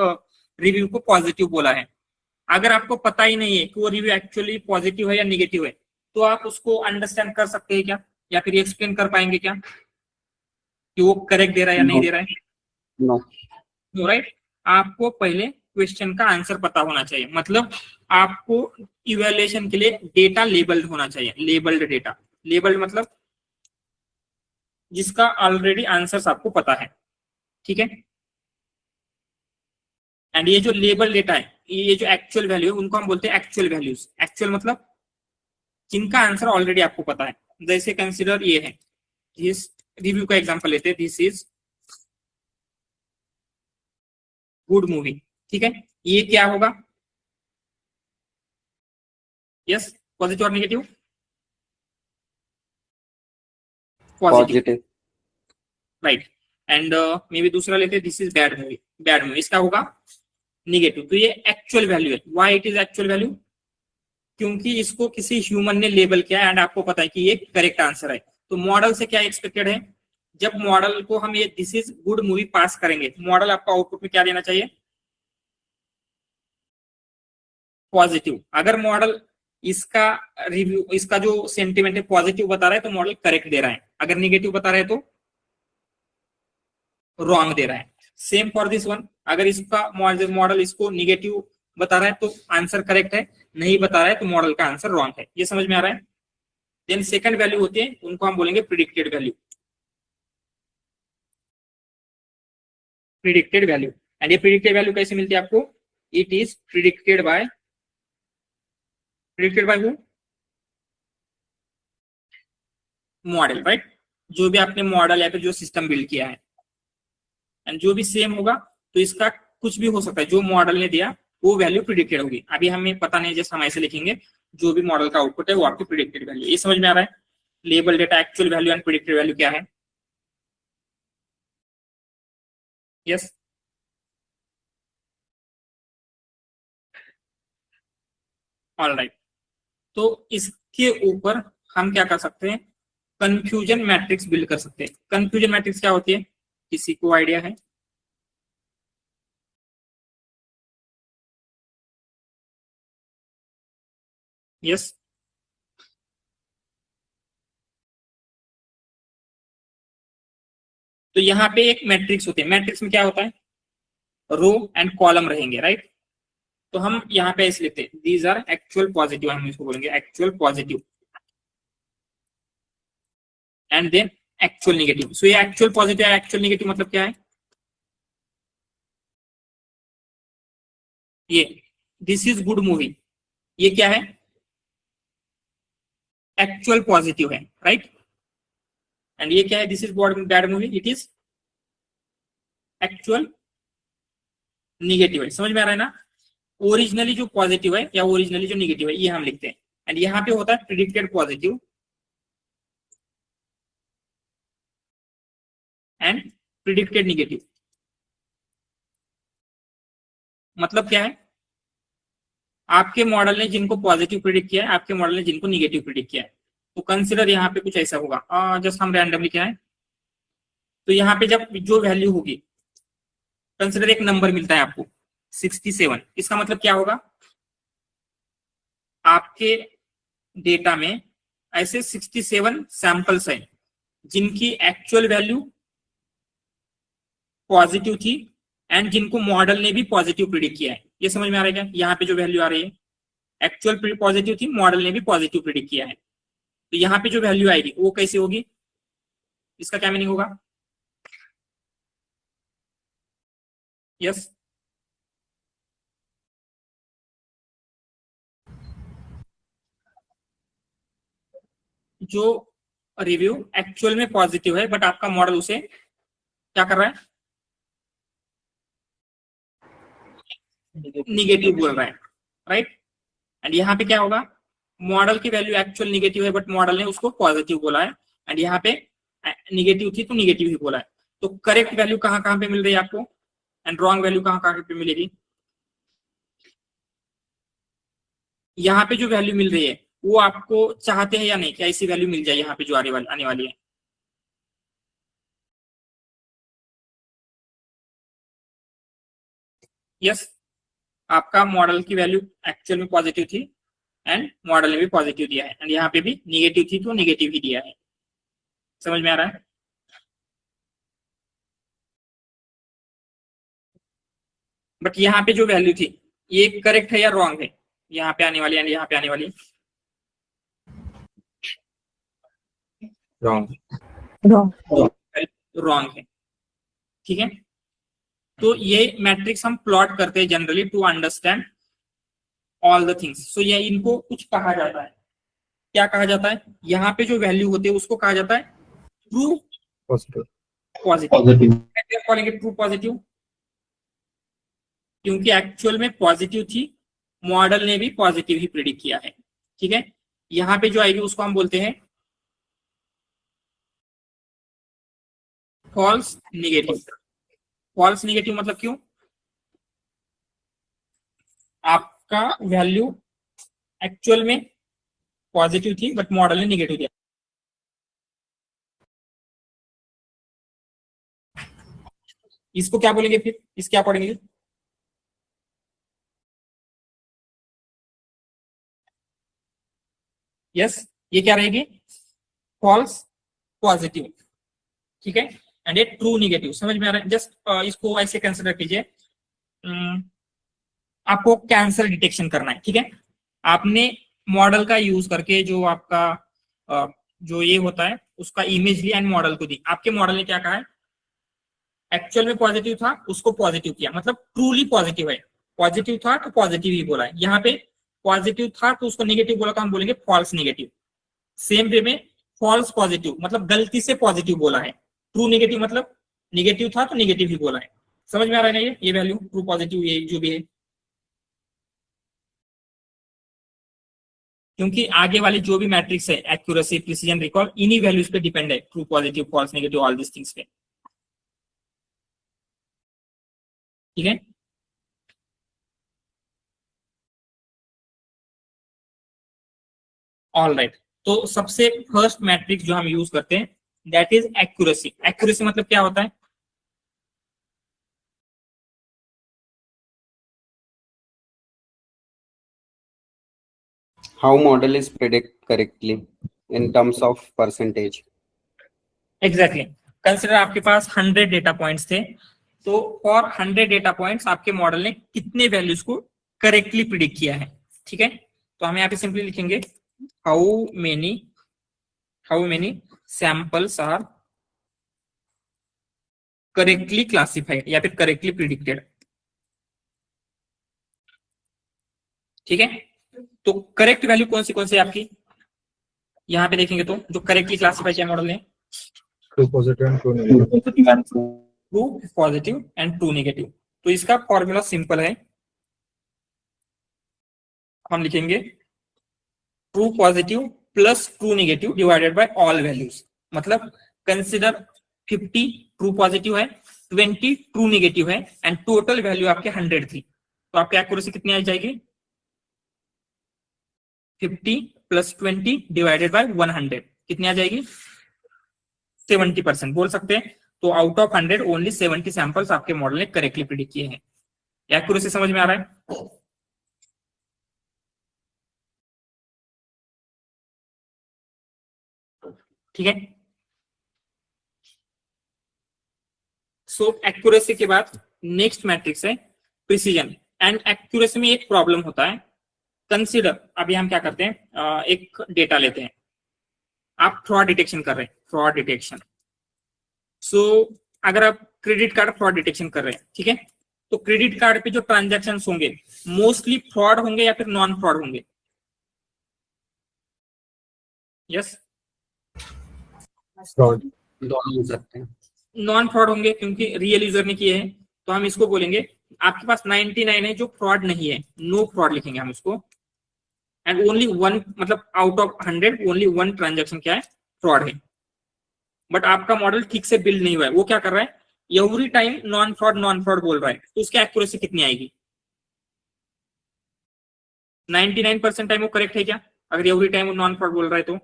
रिव्यू को पॉजिटिव बोला है, अगर आपको पता ही नहीं है कि वो रिव्यू एक्चुअली पॉजिटिव है या निगेटिव है, तो आप उसको अंडरस्टैंड कर सकते हैं क्या, या फिर एक्सप्लेन कर पाएंगे क्या कि वो करेक्ट दे रहा है या नहीं दे रहा है? नो। राइट, आपको पहले क्वेश्चन का आंसर पता होना चाहिए। मतलब आपको इवैल्यूएशन के लिए डेटा लेबल्ड होना चाहिए, लेबल्ड डेटा। लेबल्ड मतलब जिसका ऑलरेडी आंसर्स आपको पता है, ठीक है। एंड ये जो लेबल डेटा है, ये जो एक्चुअल वैल्यू है, उनको हम बोलते हैं एक्चुअल वैल्यूज। एक्चुअल मतलब जिनका आंसर ऑलरेडी आपको पता है। जैसे कंसिडर ये है, इस रिव्यू का एग्जांपल लेते हैं, दिस इज गुड मूवी, ठीक है। ये क्या होगा? यस, पॉजिटिव और negative? Positive, right. And may be दूसरा लेते हैं, this is bad movie. Bad movie, इसका होगा निगेटिव। तो ये एक्चुअल वैल्यू है। Why it is actual value? क्योंकि इसको किसी ह्यूमन ने लेबल किया एंड आपको पता है कि ये करेक्ट आंसर है। तो मॉडल से क्या एक्सपेक्टेड है? जब मॉडल को हम ये दिस इज गुड मूवी पास करेंगे, मॉडल आपको आउटपुट में क्या देना चाहिए? पॉजिटिव। अगर मॉडल इसका रिव्यू, इसका जो सेंटिमेंट है पॉजिटिव बता रहा है, तो मॉडल करेक्ट दे रहा है। अगर निगेटिव बता रहा है तो रॉन्ग दे रहा है। सेम फॉर दिस वन, अगर इसका मॉडल इसको निगेटिव बता रहा है तो आंसर करेक्ट है, नहीं बता रहा है तो मॉडल का आंसर रॉन्ग है। ये समझ में आ रहा है? देन सेकंड वैल्यू होती है, उनको हम बोलेंगे predicted value. Predicted value. And ये प्रिडिक्टेड वैल्यू कैसे मिलती है आपको? It is predicted by who? Model, right. जो भी आपने मॉडल या फिर जो सिस्टम बिल्ड किया है, एंड जो भी सेम होगा तो इसका कुछ भी हो सकता है, जो मॉडल ने दिया वो वैल्यू प्रिडिक्टेड होगी। अभी हमें पता नहीं, जैसे हम ऐसे लिखेंगे, जो भी मॉडल का आउटपुट है वो आपकी प्रिडिक्टेड वैल्यू। ये समझ में आ रहा है? Label data, actual value and predicted value क्या है? Yes, alright. तो इसके ऊपर हम क्या कर सकते हैं? कंफ्यूजन मैट्रिक्स बिल्ड कर सकते हैं। कंफ्यूजन मैट्रिक्स क्या होती है? किसी को आइडिया है? यस, तो यहाँ पे एक मैट्रिक्स होती है। मैट्रिक्स में क्या होता है? रो एंड कॉलम रहेंगे, राइट। तो हम यहाँ पे ऐसे लिखते हैं, दीज आर एक्चुअल पॉजिटिव, हम इसको बोलेंगे actual positive, and then actual negative. So ये एक्चुअल पॉजिटिव है, एक्चुअल नेगेटिव मतलब क्या है? ये दिस इज गुड मूवी, ये क्या है? एक्चुअल पॉजिटिव है, राइट। एंड ये क्या है? This is bad movie, it is actual negative है। समझ में आ रहा है ना? ओरिजिनली जो पॉजिटिव है या ओरिजिनली जो निगेटिव है, ये हम लिखते हैं। एंड यहाँ पे होता है predicted positive and predicted negative. मतलब क्या है? आपके मॉडल ने जिनको पॉजिटिव प्रिडिक्ट किया है, आपके मॉडल ने जिनको निगेटिव प्रिडिक्ट किया है। तो कंसिडर यहाँ पे कुछ ऐसा होगा, जस्ट हम रैंडमली क्या है, तो यहाँ पे जब जो वैल्यू होगी, कंसिडर एक नंबर मिलता है आपको 67। इसका मतलब क्या होगा? आपके डेटा में ऐसे 67 सैंपल्स हैं जिनकी एक्चुअल वैल्यू पॉजिटिव थी एंड जिनको मॉडल ने भी पॉजिटिव प्रिडिक्ट किया है। ये समझ में आ रहा है क्या? यहाँ पे जो वैल्यू आ रही है एक्चुअल पॉजिटिव थी, मॉडल ने भी पॉजिटिव प्रिडिक्ट किया है। तो यहाँ पे जो वैल्यू आएगी वो कैसे होगी? इसका क्या मीनिंग होगा? यस, जो रिव्यू एक्चुअल में पॉजिटिव है बट आपका मॉडल उसे क्या कर रहा है? निगेटिव बोल रहा है, राइट। एंड यहाँ पे क्या होगा? मॉडल की वैल्यू एक्चुअल निगेटिव है बट मॉडल ने उसको पॉजिटिव बोला है, एंड यहाँ पे निगेटिव थी तो निगेटिव ही बोला है। तो करेक्ट वैल्यू कहाँ कहाँ पे मिल रही है आपको एंड रॉन्ग वैल्यू कहाँ कहाँ पे मिलेगी। यहाँ पे जो वैल्यू मिल रही है वो आपको चाहते हैं या नहीं कि ऐसी वैल्यू मिल जाए यहाँ पे जो आने वाली है। यस, आपका मॉडल की वैल्यू एक्चुअल में पॉजिटिव थी एंड मॉडल ने भी पॉजिटिव दिया है एंड यहाँ पे भी निगेटिव थी तो निगेटिव ही दिया है। समझ में आ रहा है। बट यहाँ पे जो वैल्यू थी ये करेक्ट है या रॉन्ग है, यहाँ पे आने वाली एंड यहाँ पे आने वाली रॉन्ग रॉन्ग है। ठीक है, तो ये मैट्रिक्स हम प्लॉट करते हैं generally to understand all the things. So ये इनको कुछ कहा जाता है, क्या कहा जाता है, यहाँ पे जो वैल्यू होते हैं उसको कहा जाता है ट्रू पॉजिटिव। ट्रू पॉजिटिव क्योंकि एक्चुअल में पॉजिटिव थी, मॉडल ने भी पॉजिटिव ही प्रेडिक्ट किया है। ठीक है, यहाँ पे जो आएगी उसको हम बोलते हैं फॉल्स निगेटिव। फॉल्स निगेटिव मतलब क्यों, आपका वैल्यू एक्चुअल में पॉजिटिव थी बट मॉडल ने निगेटिव दिया। इसको क्या बोलेंगे फिर, इसके क्या पढ़ेंगे, यस ये क्या रहेगी फॉल्स पॉजिटिव। ठीक है, एंड ये ट्रू निगेटिव। समझ में आ रहा है। जस्ट इसको ऐसे कंसिडर कीजिए, आपको कैंसर डिटेक्शन करना है। ठीक है, आपने मॉडल का यूज करके जो आपका जो ये होता है उसका इमेज लिया एंड मॉडल को दी। आपके मॉडल ने क्या कहा है, एक्चुअल में पॉजिटिव था उसको पॉजिटिव किया, मतलब ट्रूली पॉजिटिव है। पॉजिटिव था तो पॉजिटिव ही बोला है। यहाँ पे पॉजिटिव था तो उसको नेगेटिव बोला तो हम बोलेंगे फॉल्स नेगेटिव। सेम वे में फॉल्स पॉजिटिव मतलब गलती से पॉजिटिव बोला है। ट्रू नेगेटिव मतलब नेगेटिव था तो नेगेटिव ही बोला है। समझ में आ रहा है ना ये वैल्यू ट्रू पॉजिटिव ये जो भी है, क्योंकि आगे वाली जो भी मैट्रिक्स है एक्यूरेसी प्रिसीजन रिकॉल इन्हीं वैल्यूज पे डिपेंड है, true positive false negative all this things पे। ठीक है, ऑल राइट। तो सबसे फर्स्ट मैट्रिक्स जो हम यूज करते हैं दैट इज एक्यूरेसी। एक्यूरेसी मतलब क्या होता है, how model is predict correctly in terms of percentage. Exactly consider आपके पास 100 डेटा पॉइंट्स थे, तो फॉर 100 डेटा पॉइंट्स आपके मॉडल ने कितने वैल्यूज को करेक्टली प्रिडिक्ट किया है। ठीक है, तो हम यहाँ पे सिंपली लिखेंगे how many samples are correctly classified या फिर करेक्टली प्रिडिक्टेड। ठीक है, तो करेक्ट वैल्यू कौन सी है आपकी, यहाँ पे देखेंगे तो जो करेक्टली क्लासिफाई किया मॉडल ने true positive and true negative. तो इसका फॉर्मूला सिंपल है, हम लिखेंगे true positive plus true negative divided by all values. मतलब कंसिडर 50 ट्रू पॉजिटिव है, 20 ट्रू नेगेटिव है एंड टोटल वैल्यू आपके 100 थी, तो आपकी एक्यूरेसी कितनी आ जाएगी 50 प्लस 20 डिवाइडेड बाय 100 कितनी आ जाएगी 70% बोल सकते हैं। तो आउट ऑफ 100 ओनली 70 सैंपल्स आपके मॉडल ने करेक्टली प्रिडिक्ट किए हैं। एक्यूरेसी समझ में आ रहा है। ठीक है, सो एक्यूरेसी के बाद नेक्स्ट मैट्रिक्स है प्रिसीजन। एंड एक्यूरेसी में एक प्रॉब्लम होता है, कंसीडर अभी हम क्या करते हैं, एक डेटा लेते हैं, आप फ्रॉड डिटेक्शन कर रहे हैं, फ्रॉड डिटेक्शन। सो अगर आप क्रेडिट कार्ड फ्रॉड डिटेक्शन कर रहे हैं, ठीक है, तो क्रेडिट कार्ड पे जो ट्रांजैक्शंस होंगे मोस्टली फ्रॉड होंगे या फिर नॉन फ्रॉड होंगे, यस फ्रॉड दोनों हो सकते हैं। नॉन फ्रॉड होंगे क्योंकि रियल यूजर ने किए हैं, तो हम इसको बोलेंगे आपके पास 99 है जो फ्रॉड नहीं है, नो फ्रॉड लिखेंगे हम उसको। एंड ओनली वन मतलब out of 100 only one transaction क्या है फ्रॉड है। बट आपका मॉडल ठीक से बिल्ड नहीं हुआ है, वो क्या कर रहा है, एवरी टाइम नॉन फ्रॉड बोल रहा है, तो उसकी एक्यूरेसी कितनी आएगी? 99% टाइम वो करेक्ट है क्या? अगर एवरी टाइम वो नॉन फ्रॉड बोल रहा है तो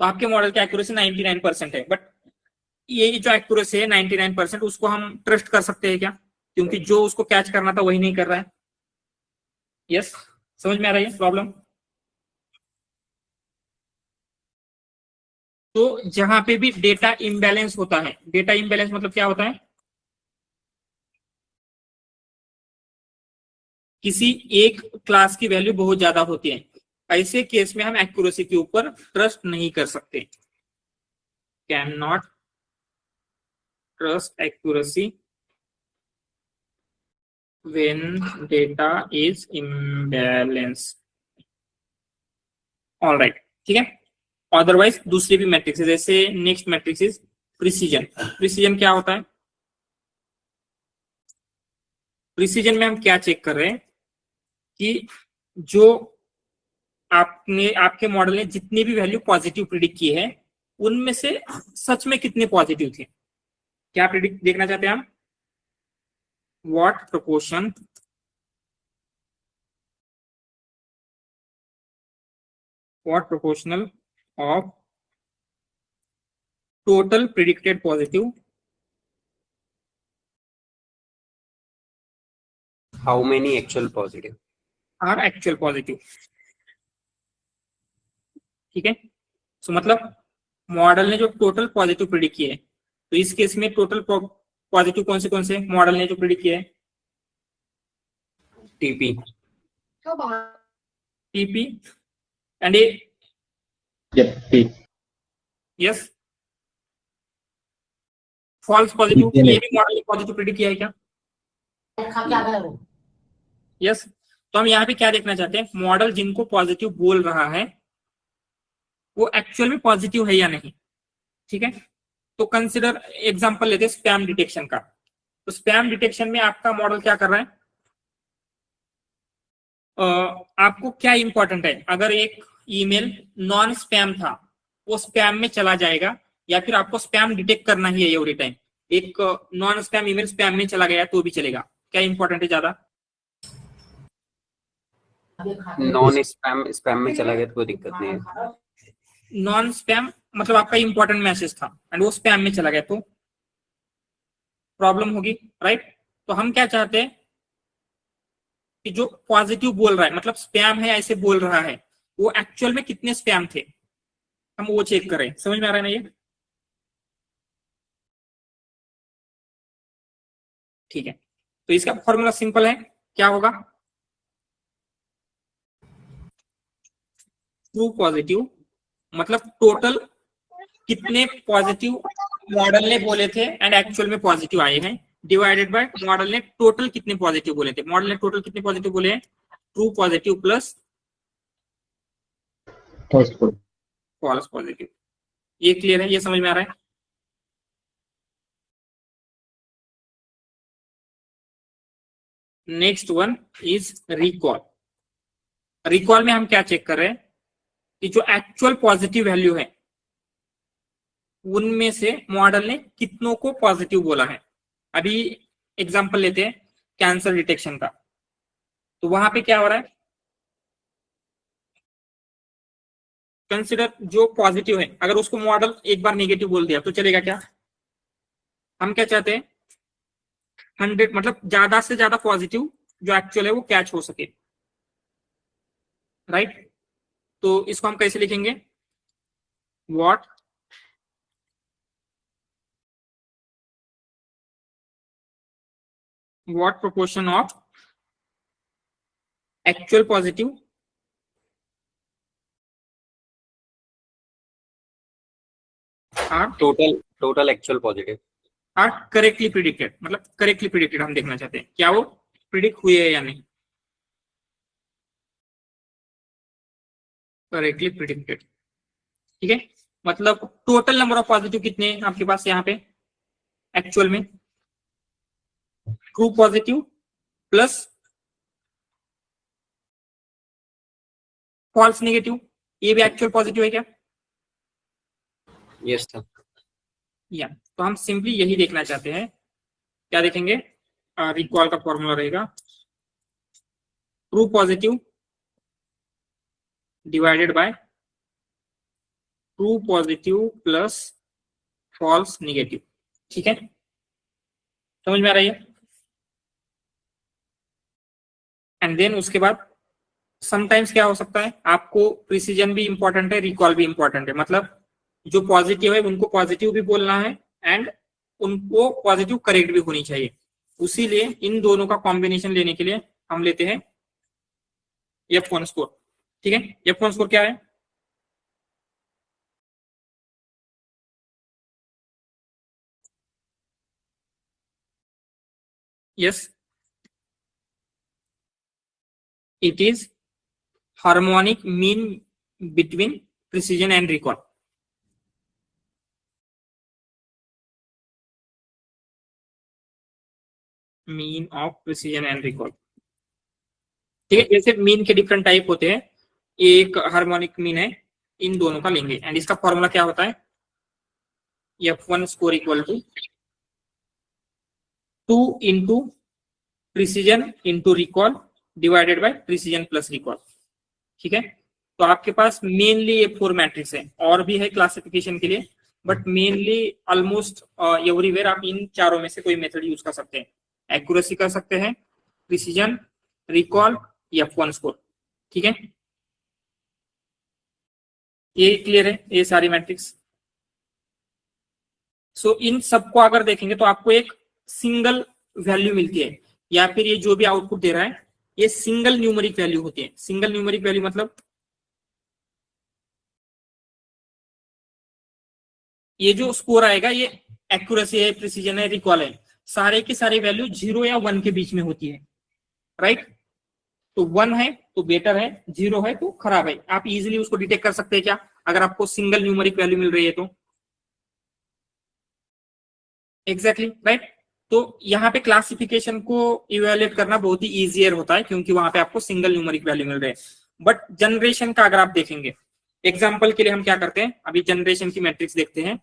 आपके मॉडल की एक्यूरेसी 99% है, बट ये जो एक्यूरेसी है 99%, उसको हम ट्रस्ट कर सकते हैं क्या? क्योंकि जो उसको कैच करना था वही नहीं कर रहा है। यस, समझ में आ रही है प्रॉब्लम? तो जहां पे भी डेटा इम्बैलेंस होता है, डेटा इम्बैलेंस मतलब क्या होता है, किसी एक क्लास की वैल्यू बहुत ज्यादा होती है, ऐसे केस में हम एक्यूरेसी के ऊपर ट्रस्ट नहीं कर सकते, can not trust accuracy when data is imbalance. Alright, ठीक है। अदरवाइज दूसरी भी मैट्रिक्स, जैसे next matrix is precision. Precision क्या होता है? प्रिसीजन में हम क्या चेक कर रहे हैं कि जो आपके मॉडल ने जितनी भी वैल्यू पॉजिटिव प्रिडिक्ट की है, उनमें से सच में कितने पॉजिटिव थे। क्या प्रिडिक्ट देखना चाहते हैं हम? What proportional of total predicted positive how many actual positive are actual positive। ठीक है, तो मतलब मॉडल ने जो टोटल पॉजिटिव प्रिडिक्ट किए, तो इस केस में टोटल पॉजिटिव कौन से मॉडल ने जो प्रिडिक्ट किया है? TP TP and a, yes, false positive, ये भी मॉडल ने पॉजिटिव प्रिडिक्ट किया है क्या? यस। तो हम यहाँ पे क्या देखना चाहते हैं, मॉडल जिनको पॉजिटिव बोल रहा है वो एक्चुअल में पॉजिटिव है या नहीं। ठीक है, तो कंसिडर एग्जांपल लेते हैं स्पैम डिटेक्शन का। तो स्पैम डिटेक्शन में आपका मॉडल क्या कर रहा है, आपको क्या इंपॉर्टेंट है, अगर एक ईमेल नॉन स्पैम था वो स्पैम में चला जाएगा, या फिर आपको स्पैम डिटेक्ट करना ही है एवरी टाइम, एक नॉन स्पैम ईमेल स्पैम में चला गया तो भी चलेगा, क्या इंपॉर्टेंट है ज्यादा? नॉन स्पैम में चला गया तो कोई दिक्कत नहीं है। नॉन स्पैम मतलब आपका इंपॉर्टेंट मैसेज था एंड वो स्पैम में चला गया तो प्रॉब्लम होगी, राइट। तो हम क्या चाहते हैं कि जो पॉजिटिव बोल रहा है, मतलब स्पैम है ऐसे बोल रहा है, वो एक्चुअल में कितने स्पैम थे, हम वो चेक करें। समझ में आ रहा है ना ये? ठीक है, तो इसका फॉर्मूला सिंपल है, क्या होगा, ट्रू पॉजिटिव मतलब टोटल कितने पॉजिटिव मॉडल ने बोले थे एंड एक्चुअल में पॉजिटिव आए हैं, डिवाइडेड बाय मॉडल ने टोटल कितने पॉजिटिव बोले थे। मॉडल ने टोटल कितने पॉजिटिव बोले हैं, true positive plus false positive. ये क्लियर है, ये समझ में आ रहा है? Next one is recall. Recall में हम क्या चेक कर रहे हैं कि जो एक्चुअल पॉजिटिव वैल्यू है उनमें से मॉडल ने कितनों को पॉजिटिव बोला है। अभी एग्जांपल लेते हैं कैंसर डिटेक्शन का, तो वहां पे क्या हो रहा है, कंसिडर जो पॉजिटिव है अगर उसको मॉडल एक बार नेगेटिव बोल दिया तो चलेगा क्या? हम क्या चाहते हैं, 100 मतलब ज्यादा से ज्यादा पॉजिटिव जो एक्चुअल है वो कैच हो सके, राइट। तो इसको हम कैसे लिखेंगे, what proportion of actual positive are total actual positive are correctly predicted, मतलब करेक्टली प्रिडिक्टेड हम देखना चाहते हैं क्या वो प्रिडिक्ट हुए है या नहीं, करेक्टली प्रिडिक्टेड। ठीक है, मतलब टोटल नंबर ऑफ पॉजिटिव कितने हैं आपके पास यहाँ पे एक्चुअल में, true positive plus false negative, ये भी एक्चुअल पॉजिटिव है क्या? Yes sir. या तो हम सिंपली यही देखना चाहते हैं, क्या देखेंगे, रिकॉल का फॉर्मूला रहेगा true positive divided by true positive plus false negative. ठीक है, समझ में आ रही है। एंड देन उसके बाद समटाइम्स क्या हो सकता है, आपको प्रिसीजन भी इंपॉर्टेंट है, रिकॉल भी इंपॉर्टेंट है, मतलब जो पॉजिटिव है उनको पॉजिटिव भी बोलना है एंड उनको पॉजिटिव करेक्ट भी होनी चाहिए। उसीलिए इन दोनों का कॉम्बिनेशन लेने के लिए हम लेते हैं F1 स्कोर। ठीक है, F1 स्कोर क्या है, yes it is harmonic mean between precision and recall. Mean of precision and recall. ठीक है, जैसे मीन के डिफरेंट टाइप होते हैं, एक हार्मोनिक मीन है, इन दोनों का लेंगे एंड इसका फॉर्मूला क्या होता है, F1 score equal to 2 into precision into recall divided by precision plus recall. ठीक है, तो आपके पास मेनली ये 4 मैट्रिक्स है, और भी है क्लासिफिकेशन के लिए, बट मेनली ऑलमोस्ट एवरीवेयर आप इन चारों में से कोई मेथड यूज कर सकते हैं। एक्यूरेसी कर सकते हैं, प्रिसीजन, रिकॉल, F1 स्कोर। ठीक है, ये क्लियर है, ये सारी मैट्रिक्स। सो इन सबको अगर देखेंगे तो आपको एक सिंगल वैल्यू मिलती है, या फिर ये जो भी आउटपुट दे रहा है ये सिंगल न्यूमेरिक वैल्यू होती है। सिंगल न्यूमेरिक वैल्यू मतलब ये जो स्कोर आएगा ये एक्यूरेसी है, प्रिसीजन है, रिकॉल है, सारे के सारे वैल्यू 0 या 1 के बीच में होती है, राइट। तो 1 है तो बेटर है, 0 है तो खराब है। आप इजीली उसको डिटेक्ट कर सकते हैं क्या, अगर आपको सिंगल न्यूमेरिक वैल्यू मिल रही है तो। Exactly right. तो यहाँ पे क्लासिफिकेशन को इवेल्युएट करना बहुत ही इजियर होता है, क्योंकि वहां पे आपको सिंगल न्यूमेरिक वैल्यू मिल रहे हैं। बट जनरेशन का अगर आप देखेंगे, एग्जाम्पल के लिए हम क्या करते हैं, अभी जनरेशन की मैट्रिक्स देखते हैं।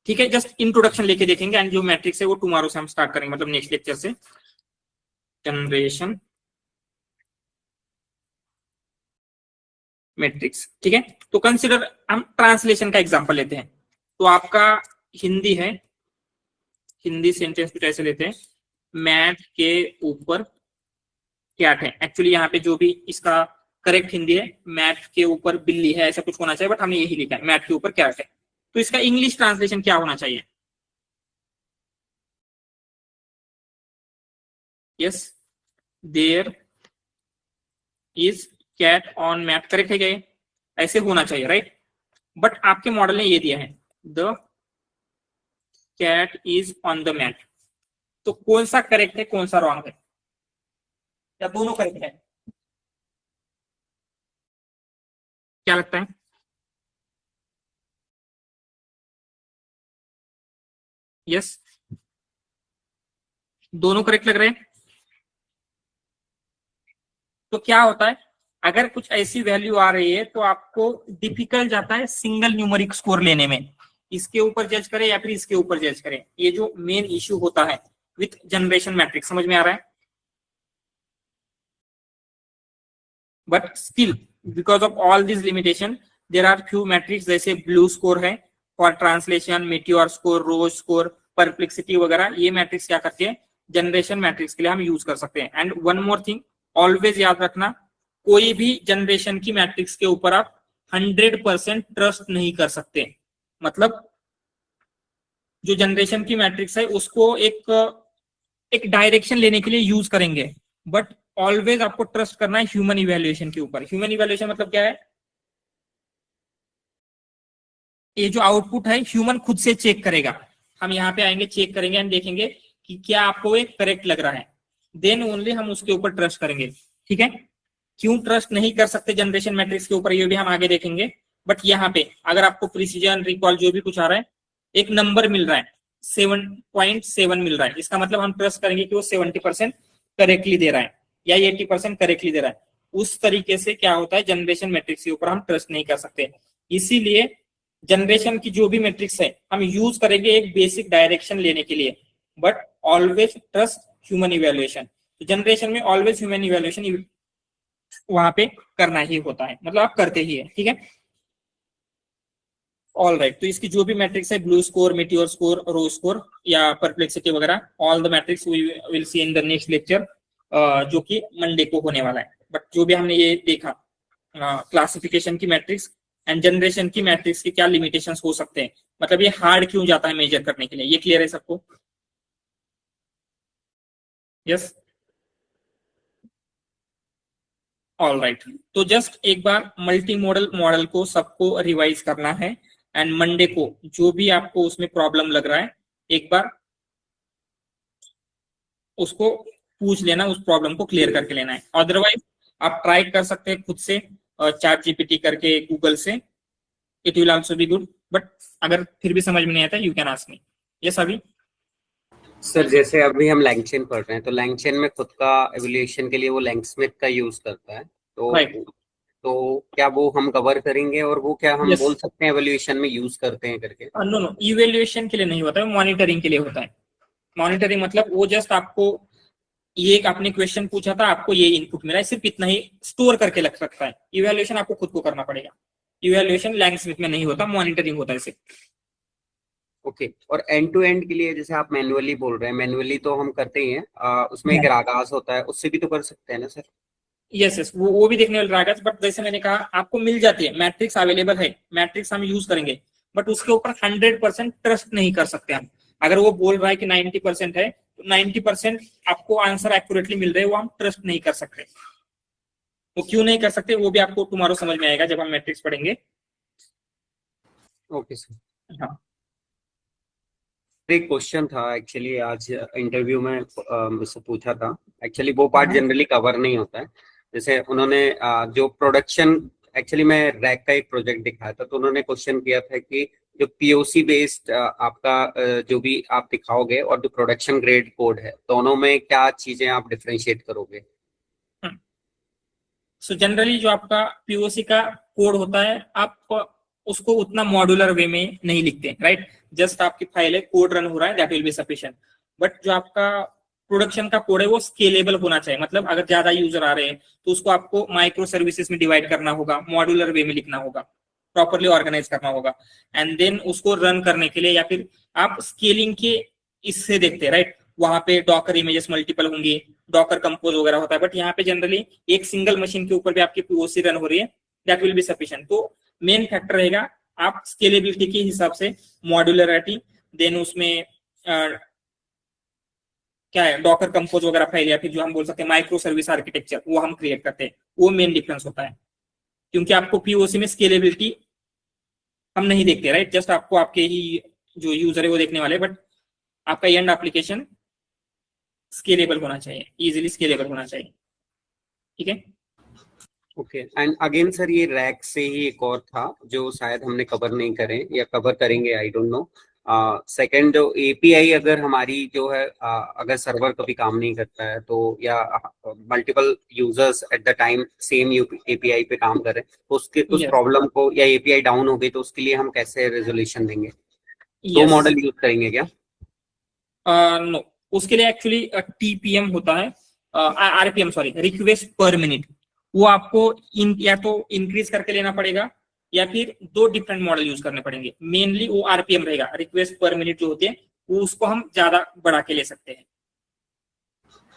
ठीक है, जस्ट इंट्रोडक्शन लेके देखेंगे एंड जो मैट्रिक्स है वो टुमारो से हम स्टार्ट करेंगे, मतलब नेक्स्ट लेक्चर से। जनरेशन मैट्रिक्स, ठीक है। तो कंसिडर हम ट्रांसलेशन का एग्जांपल लेते हैं। तो आपका हिंदी है, हिंदी सेंटेंस कुछ ऐसे लेते हैं, मैट के ऊपर कैट है। एक्चुअली यहाँ पे जो भी इसका करेक्ट हिंदी है, मैट के ऊपर बिल्ली है, ऐसा कुछ होना चाहिए, बट हमने यही लिखा है मैट के ऊपर कैट है। तो इसका इंग्लिश ट्रांसलेशन क्या होना चाहिए, yes there is cat on mat, correct है क्या, ऐसे होना चाहिए, राइट। बट आपके मॉडल ने ये दिया है the cat is on the mat. तो कौन सा करेक्ट है, कौन सा रॉन्ग है, या दोनों करेक्ट है, क्या लगता है। यस दोनों करेक्ट लग रहे हैं। तो क्या होता है, अगर कुछ ऐसी वैल्यू आ रही है तो आपको डिफिकल्ट जाता है सिंगल न्यूमेरिक स्कोर लेने में, इसके ऊपर जज करें या फिर इसके ऊपर जज करें। ये जो मेन इश्यू होता है विथ जनरेशन मैट्रिक्स, समझ में आ रहा है। But still because of all this limitation there are few metrics, जैसे ब्लू स्कोर है for translation, METEOR score, ROUGE score, perplexity वगैरह, ये मैट्रिक्स क्या करते हैं, जनरेशन मैट्रिक्स के लिए हम यूज कर सकते हैं। And one more thing, always याद रखना, कोई भी जनरेशन की मैट्रिक्स के ऊपर आप 100% ट्रस्ट नहीं कर सकते। मतलब जो जनरेशन की मैट्रिक्स है उसको एक डायरेक्शन लेने के लिए यूज करेंगे, बट ऑलवेज आपको ट्रस्ट करना है ह्यूमन इवैल्यूएशन के ऊपर। ह्यूमन इवैल्यूएशन मतलब क्या है, ये जो आउटपुट है ह्यूमन खुद से चेक करेगा। हम यहाँ पे आएंगे, चेक करेंगे एंड देखेंगे कि क्या आपको एक करेक्ट लग रहा है, देन ओनली हम उसके ऊपर ट्रस्ट करेंगे। ठीक है, क्यों ट्रस्ट नहीं कर सकते जनरेशन मैट्रिक्स के ऊपर ये भी हम आगे देखेंगे। बट यहाँ पे अगर आपको प्रिसीजन, रिकॉल जो भी कुछ आ रहा है, एक नंबर मिल रहा है 7.7 मिल रहा है, इसका मतलब हम ट्रस्ट करेंगे कि वो 70% करेक्टली दे रहा है या 80% करेक्टली दे रहा है। उस तरीके से क्या होता है, जनरेशन मैट्रिक्स के ऊपर हम ट्रस्ट नहीं कर सकते। इसीलिए जनरेशन की जो भी मैट्रिक्स है हम यूज करेंगे एक बेसिक डायरेक्शन लेने के लिए, but always trust human evaluation. तो जनरेशन में ऑलवेज ह्यूमन इवेल्युएशन वहां पे करना ही होता है, मतलब आप करते ही है, ठीक है। ऑल राइट, तो इसकी जो भी मैट्रिक्स है, BLEU score, METEOR score, ROUGE score या परप्लेक्सिटी वगैरह, all the metrics we will see in the next lecture, जो कि मंडे को होने वाला है। बट जो भी हमने ये देखा क्लासिफिकेशन की मैट्रिक्स एंड जनरेशन की मैट्रिक्स की क्या लिमिटेशंस हो सकते हैं, मतलब ये हार्ड क्यों जाता है मेजर करने के लिए, ये क्लियर है सबको? Yes, all right. तो जस्ट एक बार मल्टी मॉडल मॉडल को सबको रिवाइज करना है, एंड मंडे को जो भी आपको उसमें प्रॉब्लम लग रहा है एक बार उसको पूछ लेना, उस प्रॉब्लम को क्लियर करके लेना है। अदरवाइज आप ट्राई कर सकते हैं खुद से, चैट जीपीटी करके, गूगल से, it will also be good. But अगर फिर भी समझ में नहीं आता, you can ask me. Yes अभी सर जैसे अभी हम लैंगचेन पढ़ रहे हैं, तो लैंगचेन में खुद का एवोल्यूशन के लिए वो लैंगस्मिथ का यूज करता है, तो Right. तो क्या वो हम कवर करेंगे, और वो क्या हम Yes. बोल सकते हैं एवोल्यूशन में यूज करते हैं करके? नो नो, इवेल्युएशन के लिए नहीं होता है, मॉनिटरिंग के लिए होता है। मॉनिटरिंग मतलब वो जस्ट आपको ये एक आपने क्वेश्चन पूछा था, आपको ये इनपुट मिला है, सिर्फ इतना ही स्टोर करके लग सकता है। इवेल्युएशन आपको खुद को करना पड़ेगा। इवेल्युएशन लैंगस्मिथ में नहीं होता, मॉनिटरिंग होता है सिर्फ। ओके, और एंड टू एंड के लिए जैसे आप मैन्युअली बोल रहे हैं, मैन्युअली तो हम करते ही हैं, उसमें एक रागास होता है, उससे भी तो कर सकते हैं ना सर? यस यस, वो भी देखने वाले रागास, बट जैसे मैंने कहा आपको मिल जाती है, मैट्रिक्स अवेलेबल है, मैट्रिक्स हम यूज करेंगे, बट उसके ऊपर 100% ट्रस्ट नहीं कर सकते हम। अगर वो बोल रहा है कि 90% है, तो 90% आपको आंसर एक्यूरेटली मिल रहे हैं, वो हम ट्रस्ट नहीं कर सकते। वो क्यों नहीं कर सकते वो भी आपको टुमारो समझ में आएगा जब हम मैट्रिक्स पढ़ेंगे। Okay sir. हाँ, एक क्वेश्चन था एक्चुअली, आज इंटरव्यू में मुझसे पूछा था, एक्चुअली वो पार्ट जनरली कवर नहीं होता है। जैसे उन्होंने जो प्रोडक्शन, एक्चुअली मैं रैक का एक प्रोजेक्ट दिखाया था, तो उन्होंने क्वेश्चन किया था कि जो पीओसी बेस्ड आपका जो भी आप दिखाओगे और जो प्रोडक्शन ग्रेड कोड है, दोनों में क्या चीजें आप डिफरेंशिएट करोगे? सो जनरली जो आपका पीओसी का कोड होता है, आप उसको उतना मॉड्यूलर वे में नहीं लिखते, राइट। जस्ट आपकी फाइल है, कोड रन हो रहा है, that will be sufficient. But जो आपका प्रोडक्शन का कोड है वो स्केलेबल होना चाहिए, मतलब अगर ज्यादा यूजर आ रहे हैं तो उसको आपको माइक्रो सर्विसेज में डिवाइड करना होगा, मॉड्यूलर वे में लिखना होगा, प्रॉपरली ऑर्गेनाइज करना होगा, एंड देन उसको रन करने के लिए, या फिर आप स्केलिंग के इससे देखते हैं, राइट। वहां पे डॉकर इमेजेस मल्टीपल होंगी, डॉकर कंपोज वगैरह होता है, बट यहाँ पे जनरली एक सिंगल मशीन के ऊपर भी आपकी पीओसी रन हो रही है, दैट विल बी सफिशिएंट। तो मेन फैक्टर रहेगा आप स्केलेबिलिटी के हिसाब से, मॉड्यूलरिटी, देन उसमें क्या है, डॉकर कंपोज वगैरह फाइल, या फिर जो हम बोल सकते हैं माइक्रो सर्विस आर्किटेक्चर, वो हम क्रिएट करते हैं। वो मेन डिफरेंस होता है, क्योंकि आपको पीओसी में स्केलेबिलिटी हम नहीं देखते, राइट। जस्ट आपको आपके ही जो यूजर है वो देखने वाले, बट आपका एंड एप्लीकेशन स्केलेबल होना चाहिए, इजीली स्केलेबल होना चाहिए, ठीक है। ओके, एंड अगेन सर ये रैक से ही एक और था जो शायद हमने कवर नहीं करे या कवर करेंगे, आई डोंट नो। सेकंड, जो एपीआई अगर हमारी जो है अगर सर्वर कभी काम नहीं करता है, तो या multiple users at the time same API पे काम कर रहे हैं, तो उसके उस Yes. प्रॉब्लम को, या एपीआई डाउन हो गई, तो उसके लिए हम कैसे रेजोल्यूशन देंगे? दो Yes. मॉडल यूज करेंगे क्या? नो, उसके लिए एक्चुअली टीपीएम होता है, आरपीएम सॉरी, रिक्वेस्ट पर मिनट। वो आपको या तो इंक्रीज करके लेना पड़ेगा, या फिर दो डिफरेंट मॉडल यूज करने पड़ेंगे। मेनली वो आरपीएम रहेगा, रिक्वेस्ट पर मिनट जो होती है, वो उसको हम ज्यादा बढ़ा के ले सकते हैं।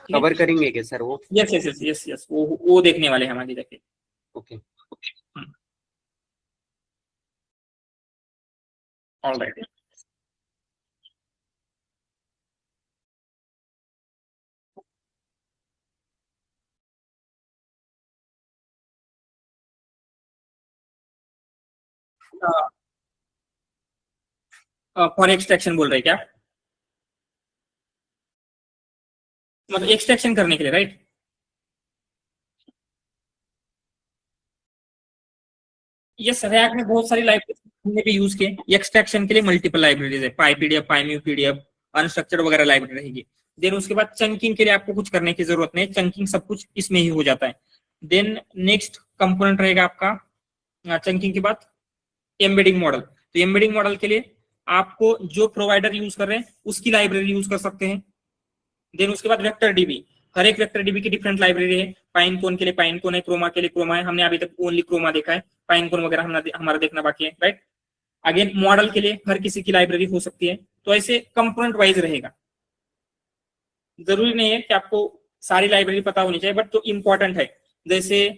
कवर करेंगे क्या सर वो? Yes yes yes yes yes, वो देखने वाले हैं हम आगे जाके। Okay, alright. फॉर एक्सट्रैक्शन बोल रहे क्या, मतलब एक्सट्रैक्शन करने के लिए, राइट। यस, रैक में बहुत सारी लाइब्रेरीज हमने भी यूज किए एक्सट्रैक्शन के लिए। मल्टीपल लाइब्रेरीज है, पाईपीडीएफ, पाईम्यू पीडीएफ, अनस्ट्रक्चर्ड वगैरह लाइब्रेरी रहेगी। देन उसके बाद चंकिंग के लिए आपको कुछ करने की जरूरत नहीं, चंकिंग सब कुछ इसमें ही हो जाता है। देन नेक्स्ट कंपोनेंट रहेगा आपका चंकिंग के बाद एम्बेडिंग मॉडल, तो एम्बेडिंग मॉडल के लिए आपको जो प्रोवाइडर यूज कर रहे हैं उसकी लाइब्रेरी यूज कर सकते हैं। देन उसके बाद वेक्टर डीबी, हर एक वेक्टर डीबी की डिफरेंट लाइब्रेरी है। पाइनकोन के लिए पाइनकोन है, क्रोमा के लिए क्रोमा है, हमने अभी तक ओनली क्रोमा देखा है, पाइनकोन वगैरह हमारा देखना बाकी है, राइट। अगेन मॉडल के लिए हर किसी की लाइब्रेरी हो सकती है, तो ऐसे कंपोनेंट वाइज रहेगा। जरूरी नहीं है कि आपको सारी लाइब्रेरी पता होनी चाहिए, बट जो इंपॉर्टेंट है, जैसे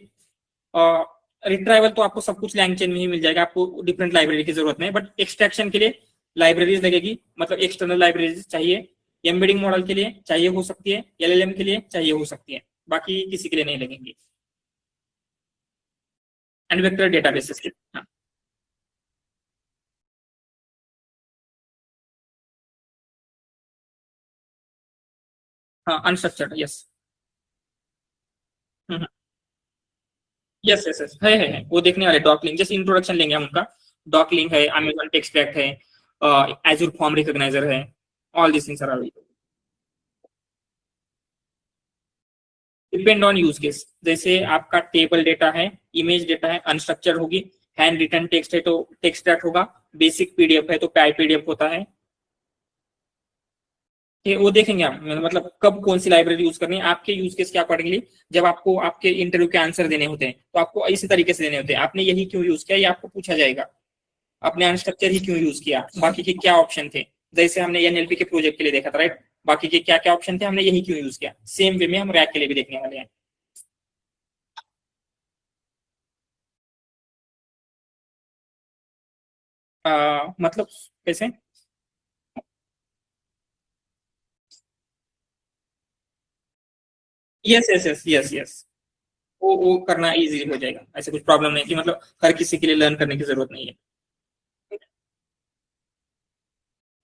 रिट्राइवल तो आपको सब कुछ लैंग्वेज में ही मिल जाएगा, आपको डिफरेंट लाइब्रेरी की जरूरत नहीं, बट एक्सट्रैक्शन के लिए लाइब्रेरीज लगेगी, मतलब एक्सटर्नल लाइब्रेरीज चाहिए। एम्बेडिंग मॉडल के लिए चाहिए हो सकती है, एलएलएम के लिए चाहिए हो सकती है, बाकी किसी के लिए नहीं लगेंगे। एंड वेक्टर डेटाबेसेस के, हाँ हाँ unstructured, yes. Yes yes yes है, वो देखने वाले डॉकलिंग, जैसे इंट्रोडक्शन लेंगे हम उनका, डॉकलिंग है, अमेजॉन टेक्सट्रैक्ट है, एजूर फॉर्म रिकॉग्नाइजर है, all this things are available. Depend on use case, जैसे आपका टेबल डेटा है, इमेज डेटा है, अनस्ट्रक्चर होगी, हैंड रिटन टेक्स्ट है तो टेक्स्ट होगा, बेसिक पीडीएफ है तो पीडीएफ होता है, वो देखेंगे आप, मतलब कब कौन सी लाइब्रेरी यूज करनी है आपके यूज केस के अकॉर्डिंगली। जब आपको आपके इंटरव्यू के आंसर देने होते हैं तो आपको इसी तरीके से देने होते हैं, आपने यही क्यों यूज किया ये आपको पूछा जाएगा, आपने अनस्ट्रक्चर ही क्यों यूज किया, बाकी के क्या ऑप्शन थे, जैसे हमने एनएलपी के प्रोजेक्ट के लिए देखा था, राइट, बाकी के क्या क्या ऑप्शन थे, हमने यही क्यों यूज किया। सेम वे में हम रैक के लिए भी देखने वाले हैं। मतलब कैसे? Yes yes yes yes yes, वो करना इजी हो जाएगा, ऐसे कुछ प्रॉब्लम नहीं कि मतलब हर किसी के लिए लर्न करने की जरूरत नहीं है।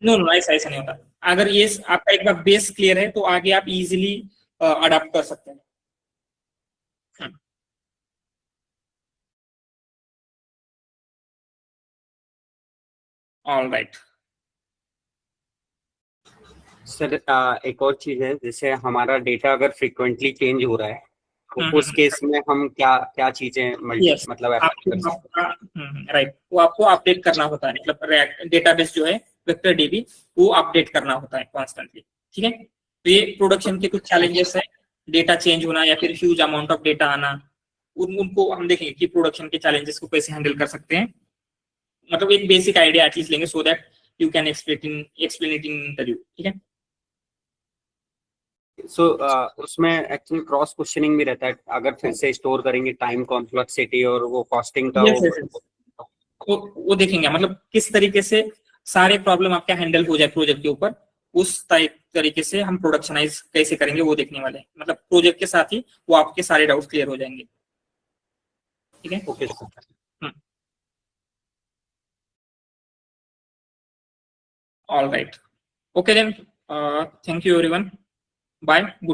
नो नो, ऐसा ऐसा नहीं होता, अगर ये आपका एक बार बेस क्लियर है तो आगे आप इजीली अडाप्ट कर सकते हैं। All right. सर एक और चीज है, जैसे हमारा डेटा अगर फ्रिक्वेंटली चेंज हो रहा है तो उस केस में हम क्या क्या चीजें यस, मतलब अप्लाई कर सकते आपका राइट, वो आपको अपडेट करना होता है, मतलब डेटाबेस जो है वेक्टर डीबी, वो अपडेट करना होता है कॉन्स्टेंटली, ठीक है। तो ये प्रोडक्शन के कुछ चैलेंजेस है, डेटा चेंज होना या फिर ह्यूज अमाउंट ऑफ डेटा आना, उनको हम देखेंगे कि प्रोडक्शन के चैलेंजेस को कैसे हैंडल कर सकते हैं, मतलब एक बेसिक आइडिया एटलीस्ट लेंगे so that you can explain it in interview, ठीक है। सो उसमें एक्चुअली क्रॉस क्वेश्चनिंग भी रहता है, अगर फिर से स्टोर करेंगे टाइम कॉम्प्लेक्सिटी और वो कॉस्टिंग का यस यस यस, वो देखेंगे, मतलब किस तरीके से सारे प्रॉब्लम आपका हैंडल हो जाए प्रोजेक्ट के ऊपर, उस तरीके से हम प्रोडक्शनाइज कैसे करेंगे वो देखने वाले हैं, मतलब प्रोजेक्ट के साथ ही वो आपके सारे डाउट्स क्लियर हो जाएंगे, ठीक है। Okay all right, okay then, thank you everyone, bye, good.